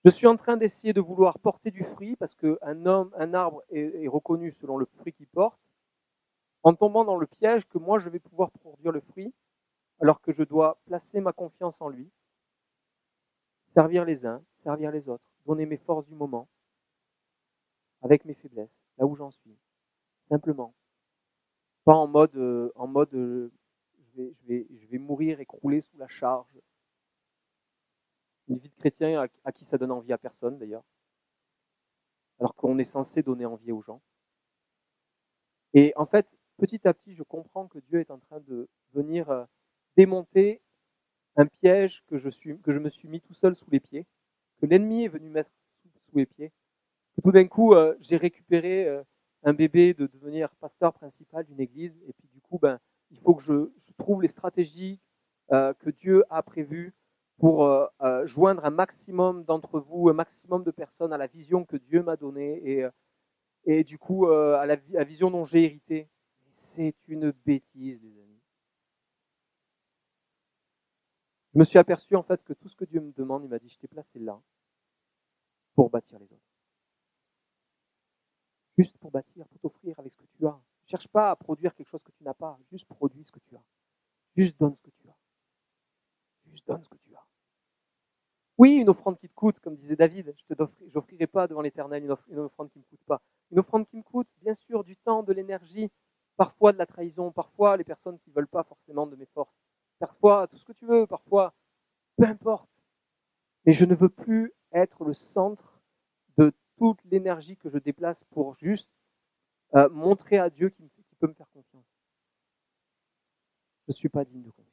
Je suis en train d'essayer de vouloir porter du fruit parce qu'un arbre est reconnu selon le fruit qu'il porte, en tombant dans le piège que moi je vais pouvoir produire le fruit alors que je dois placer ma confiance en lui, servir les uns, servir les autres, donner mes forces du moment, avec mes faiblesses, là où j'en suis, simplement. Pas en mode je vais mourir écroulé sous la charge. Une vie de chrétien à qui ça donne envie à personne d'ailleurs, alors qu'on est censé donner envie aux gens. Et en fait, petit à petit, je comprends que Dieu est en train de venir démonter un piège que je me suis mis tout seul sous les pieds, que l'ennemi est venu mettre sous les pieds. Que tout d'un coup, j'ai récupéré un bébé de devenir pasteur principal d'une église, et puis du coup, il faut que je trouve les stratégies que Dieu a prévues pour joindre un maximum d'entre vous, un maximum de personnes à la vision que Dieu m'a donnée, et du coup à la vision dont j'ai hérité. C'est une bêtise, les amis. Je me suis aperçu en fait que tout ce que Dieu me demande, il m'a dit, je t'ai placé là pour bâtir les autres. Juste pour bâtir, pour t'offrir avec ce que tu as. Ne cherche pas à produire quelque chose que tu n'as pas, juste produis ce que tu as. Juste donne ce que tu as. Juste donne ce que tu as. Oui, une offrande qui te coûte, comme disait David, j'offrirai pas devant l'Éternel une offrande qui ne me coûte pas. Une offrande qui me coûte, bien sûr, du temps, de l'énergie, parfois de la trahison, parfois les personnes qui ne veulent pas forcément de mes forces, parfois tout ce que tu veux, parfois, peu importe. Mais je ne veux plus être le centre de toute l'énergie que je déplace pour juste montrer à Dieu qu'il peut me faire confiance. Je ne suis pas digne de confiance.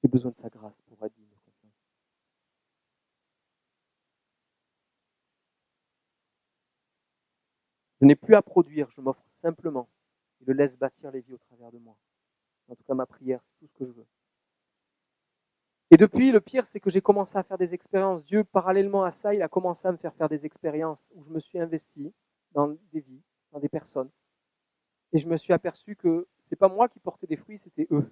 J'ai besoin de sa grâce pour être digne de confiance. Je n'ai plus à produire, je m'offre simplement. Je le laisse bâtir les vies au travers de moi. En tout cas, ma prière, c'est tout ce que je veux. Et depuis, le pire, c'est que j'ai commencé à faire des expériences. Dieu, parallèlement à ça, il a commencé à me faire des expériences où je me suis investi dans des vies, dans des personnes. Et je me suis aperçu que c'est pas moi qui portais des fruits, c'était eux.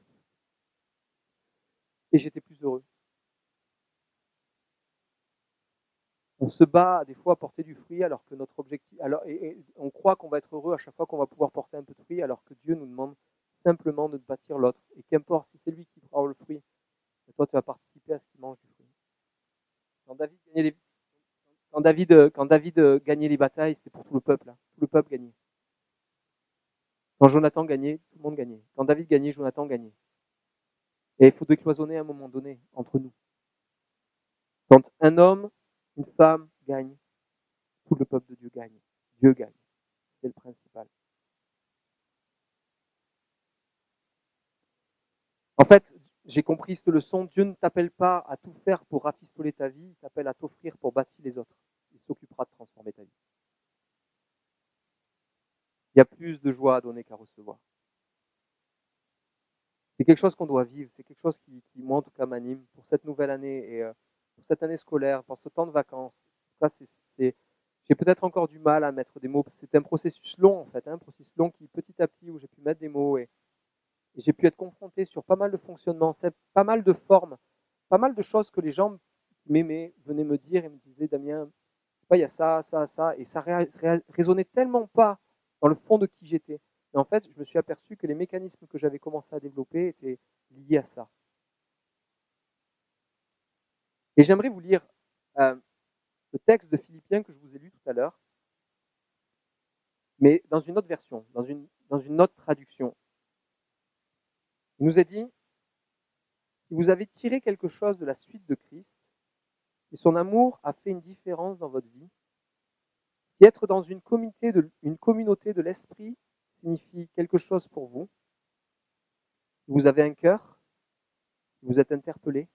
Et j'étais plus heureux. On se bat des fois à porter du fruit alors que notre objectif, et on croit qu'on va être heureux à chaque fois qu'on va pouvoir porter un peu de fruit, alors que Dieu nous demande simplement de bâtir l'autre. Et qu'importe si c'est lui qui prend le fruit, toi tu vas participer à ce qu'il mange du fruit. Quand David gagnait les batailles, c'était pour tout le peuple. Hein. Tout le peuple gagnait. Quand Jonathan gagnait, tout le monde gagnait. Quand David gagnait, Jonathan gagnait. Et il faut décloisonner à un moment donné entre nous. Quand un homme, une femme gagne, tout le peuple de Dieu gagne. Dieu gagne. C'est le principal. En fait, j'ai compris cette leçon. Dieu ne t'appelle pas à tout faire pour rafistoler ta vie. Il t'appelle à t'offrir pour bâtir les autres. Il s'occupera de transformer ta vie. Il y a plus de joie à donner qu'à recevoir. C'est quelque chose qu'on doit vivre. C'est quelque chose qui, moi, en tout cas, m'anime pour cette nouvelle année et pour cette année scolaire, pour ce temps de vacances. En tout cas, j'ai peut-être encore du mal à mettre des mots. C'est un processus long, en fait. Un processus long qui, petit à petit, où j'ai pu mettre des mots et j'ai pu être confronté sur pas mal de fonctionnements, pas mal de formes, pas mal de choses que les gens qui m'aimaient venaient me dire et me disaient, Damien, il y a ça, ça, ça, et ça résonnait tellement pas dans le fond de qui j'étais. Et en fait, je me suis aperçu que les mécanismes que j'avais commencé à développer étaient liés à ça. Et j'aimerais vous lire le texte de Philippiens que je vous ai lu tout à l'heure, mais dans une autre version, dans une autre traduction. Il nous a dit, si vous avez tiré quelque chose de la suite de Christ, si son amour a fait une différence dans votre vie, si être dans une communauté de l'esprit signifie quelque chose pour vous, si vous avez un cœur, si vous êtes interpellé,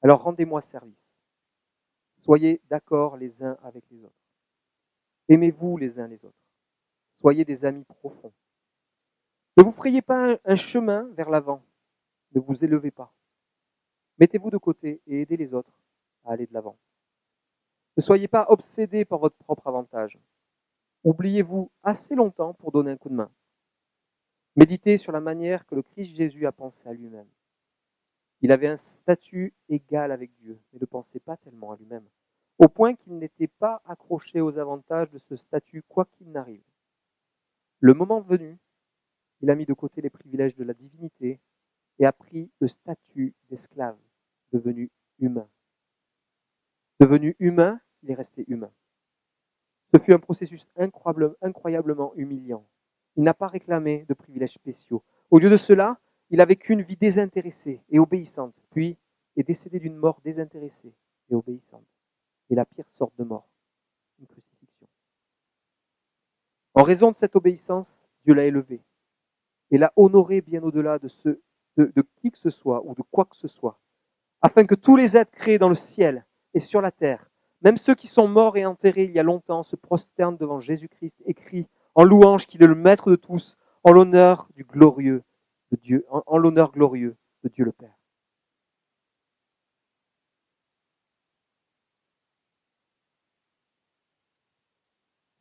alors rendez-moi service. Soyez d'accord les uns avec les autres. Aimez-vous les uns les autres. Soyez des amis profonds. Ne vous frayez pas un chemin vers l'avant. Ne vous élevez pas. Mettez-vous de côté et aidez les autres à aller de l'avant. Ne soyez pas obsédés par votre propre avantage. Oubliez-vous assez longtemps pour donner un coup de main. Méditez sur la manière que le Christ Jésus a pensé à lui-même. Il avait un statut égal avec Dieu, mais ne pensait pas tellement à lui-même, au point qu'il n'était pas accroché aux avantages de ce statut quoi qu'il n'arrive. Le moment venu, il a mis de côté les privilèges de la divinité et a pris le statut d'esclave, devenu humain. Devenu humain, il est resté humain. Ce fut un processus incroyablement humiliant. Il n'a pas réclamé de privilèges spéciaux. Au lieu de cela, il a vécu une vie désintéressée et obéissante, puis est décédé d'une mort désintéressée et obéissante. Et la pire sorte de mort, une crucifixion. En raison de cette obéissance, Dieu l'a élevé et l'a honoré bien au-delà de qui que ce soit ou de quoi que ce soit, afin que tous les êtres créés dans le ciel et sur la terre, même ceux qui sont morts et enterrés il y a longtemps, se prosternent devant Jésus-Christ et crient en louange qu'il est le Maître de tous, en l'honneur glorieux de Dieu, en l'honneur glorieux de Dieu le Père.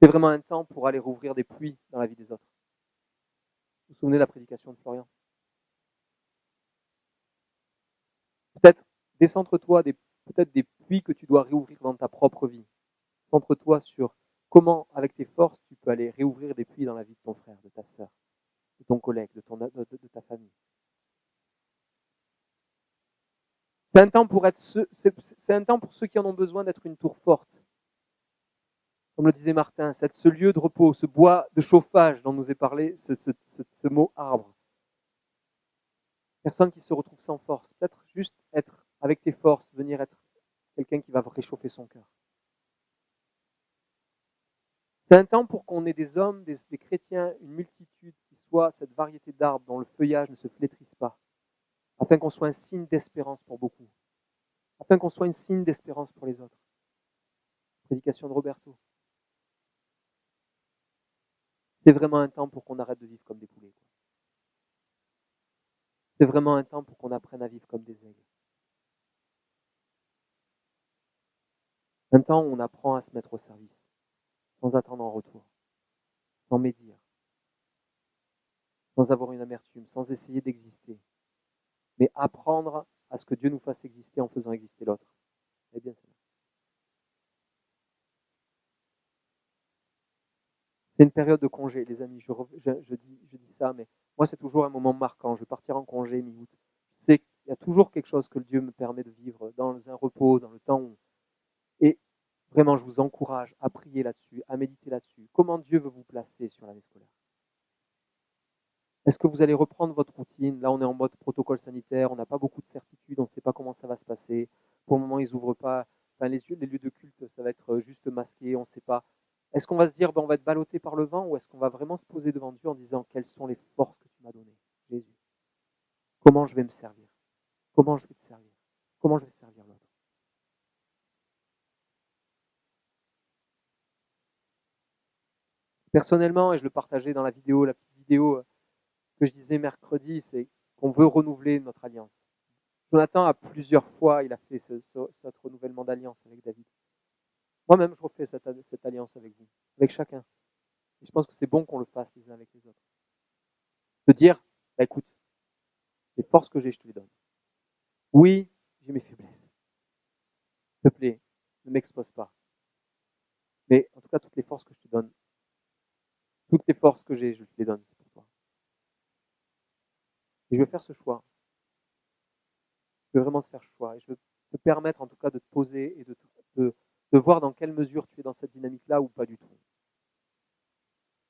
C'est vraiment un temps pour aller rouvrir des puits dans la vie des autres. Vous vous souvenez de la prédication de Florian? Peut-être décentre-toi peut-être des puits que tu dois réouvrir dans ta propre vie. Centre-toi sur comment, avec tes forces, tu peux aller réouvrir des puits dans la vie de ton frère, de ta sœur, de ton collègue, de ta famille. C'est un temps c'est un temps pour ceux qui en ont besoin d'être une tour forte. Comme le disait Martin, ce lieu de repos, ce bois de chauffage dont nous est parlé, ce mot arbre. Personne qui se retrouve sans force. Peut-être juste être avec tes forces, venir être quelqu'un qui va réchauffer son cœur. C'est un temps pour qu'on ait des hommes, des chrétiens, une multitude qui soit cette variété d'arbres dont le feuillage ne se flétrisse pas, afin qu'on soit un signe d'espérance pour beaucoup, afin qu'on soit un signe d'espérance pour les autres. Prédication de Roberto. C'est vraiment un temps pour qu'on arrête de vivre comme des poulets. C'est vraiment un temps pour qu'on apprenne à vivre comme des aigles. Un temps où on apprend à se mettre au service, sans attendre en retour, sans médire, sans avoir une amertume, sans essayer d'exister, mais apprendre à ce que Dieu nous fasse exister en faisant exister l'autre. Eh bien, c'est une période de congé, les amis. Je dis ça, mais moi, c'est toujours un moment marquant. Je vais partir en congé mi-août. Je sais qu'il y a toujours quelque chose que Dieu me permet de vivre dans un repos, dans le temps où... Et vraiment, je vous encourage à prier là-dessus, à méditer là-dessus. Comment Dieu veut vous placer sur l'année scolaire? Est-ce que vous allez reprendre votre routine? Là, on est en mode protocole sanitaire, on n'a pas beaucoup de certitude, on ne sait pas comment ça va se passer. Pour le moment, ils n'ouvrent pas. Enfin, les lieux de culte, ça va être juste masqué, on ne sait pas. Est-ce qu'on va se dire, ben, on va être ballotté par le vent, ou est-ce qu'on va vraiment se poser devant Dieu en disant, quelles sont les forces que tu m'as données, Jésus? Comment je vais me servir? Comment je vais te servir? Comment je vais servir l'autre? Personnellement, et je le partageais dans la vidéo, la petite vidéo que je disais mercredi, c'est qu'on veut renouveler notre alliance. Jonathan a plusieurs fois, il a fait ce renouvellement d'alliance avec David. Moi-même, je refais cette alliance avec vous, avec chacun. Et je pense que c'est bon qu'on le fasse les uns avec les autres. De dire, bah, écoute, les forces que j'ai, je te les donne. Oui, j'ai mes faiblesses. S'il te plaît, ne m'expose pas. Mais en tout cas, toutes les forces que je te donne, toutes les forces que j'ai, je te les donne, c'est pour toi. Et je veux faire ce choix. Je veux vraiment te faire ce choix. Et je veux te permettre en tout cas de te poser et de voir dans quelle mesure tu es dans cette dynamique-là ou pas du tout.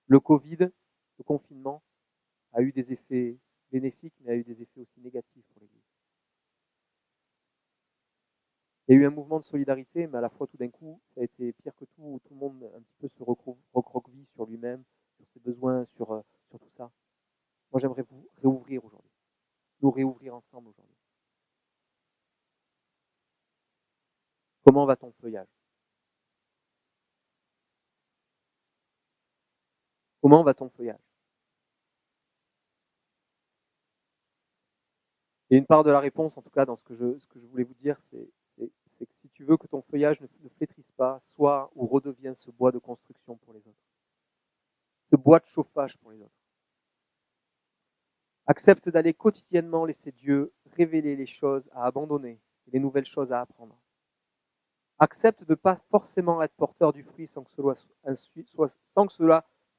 Le Covid, le confinement, a eu des effets bénéfiques, mais a eu des effets aussi négatifs pour l'Église. Il y a eu un mouvement de solidarité, mais à la fois tout d'un coup, ça a été pire que tout, où tout le monde un petit peu se recroqueville sur lui-même, sur ses besoins, sur tout ça. Moi, j'aimerais vous réouvrir aujourd'hui, nous réouvrir ensemble aujourd'hui. Comment va ton feuillage? Comment va ton feuillage? Et une part de la réponse, en tout cas, dans ce que je voulais vous dire, c'est que si tu veux que ton feuillage ne flétrisse pas, sois ou redeviens ce bois de construction pour les autres. Ce bois de chauffage pour les autres. Accepte d'aller quotidiennement laisser Dieu révéler les choses à abandonner et les nouvelles choses à apprendre. Accepte de ne pas forcément être porteur du fruit sans que cela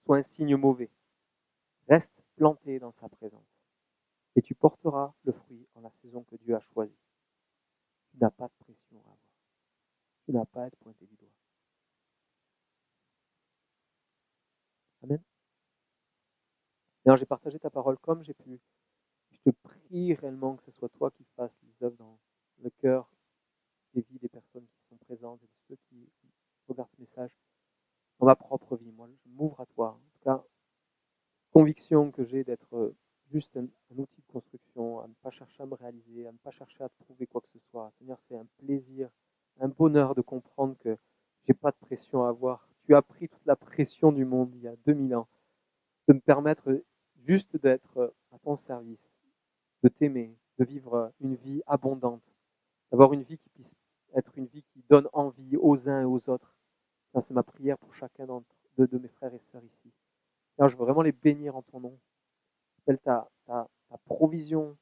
soit un signe mauvais. Reste planté dans sa présence et tu porteras le fruit en la saison que Dieu a choisie. Tu n'as pas de pression à avoir. Tu n'as pas à être pointé du doigt. Amen. Alors, j'ai partagé ta parole comme j'ai pu. Je te prie réellement que ce soit toi qui fasses les œuvres dans le cœur des vies des personnes qui sont présentes et de ceux qui regardent ce message dans ma propre vie. Moi, je m'ouvre à toi. En tout cas, conviction que j'ai d'être juste un outil de construction, à ne pas chercher à me réaliser, à ne pas chercher à prouver quoi que ce soit. Seigneur, c'est un plaisir, un bonheur de comprendre que j'ai pas de pression à avoir. Tu as pris toute la pression du monde il y a 2000 ans, de me permettre juste d'être à ton service, de t'aimer, de vivre une vie abondante, d'avoir une vie qui puisse être une vie qui donne envie aux uns et aux autres. Ça, c'est ma prière pour chacun de mes frères et sœurs ici. Alors, je veux vraiment les bénir en ton nom. Appelle ta provision,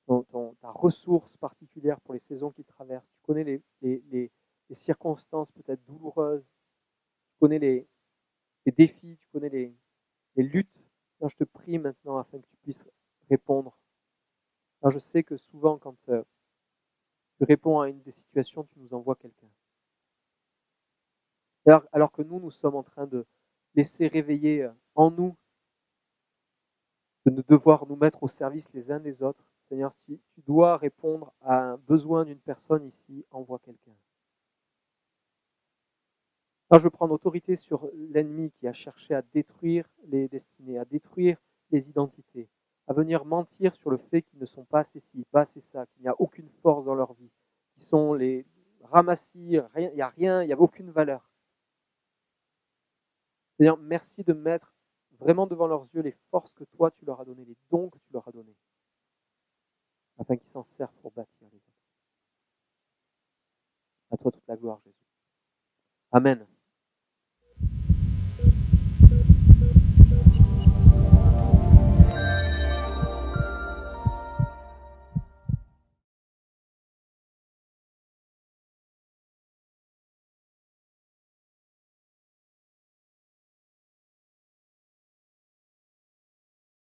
ta ressource particulière pour les saisons qu'ils traversent. Tu connais les circonstances peut-être douloureuses, tu connais les défis, tu connais les luttes. Alors, je te prie maintenant afin que tu puisses répondre. Alors, je sais que souvent, quand Tu réponds à une des situations, tu nous envoies quelqu'un. Alors que nous sommes en train de laisser réveiller en nous, de nous devoir nous mettre au service les uns des autres. Seigneur, si tu dois répondre à un besoin d'une personne ici, envoie quelqu'un. Alors je veux prendre autorité sur l'ennemi qui a cherché à détruire les destinées, à détruire les identités, à venir mentir sur le fait qu'ils ne sont pas assez ci, pas assez ça, qu'il n'y a aucune force dans leur vie, qu'ils sont les ramassis, il n'y a rien, il n'y a aucune valeur. Seigneur, merci de mettre vraiment devant leurs yeux les forces que toi tu leur as données, les dons que tu leur as donnés, afin qu'ils s'en servent pour bâtir les autres. À toi toute la gloire, Jésus. Amen.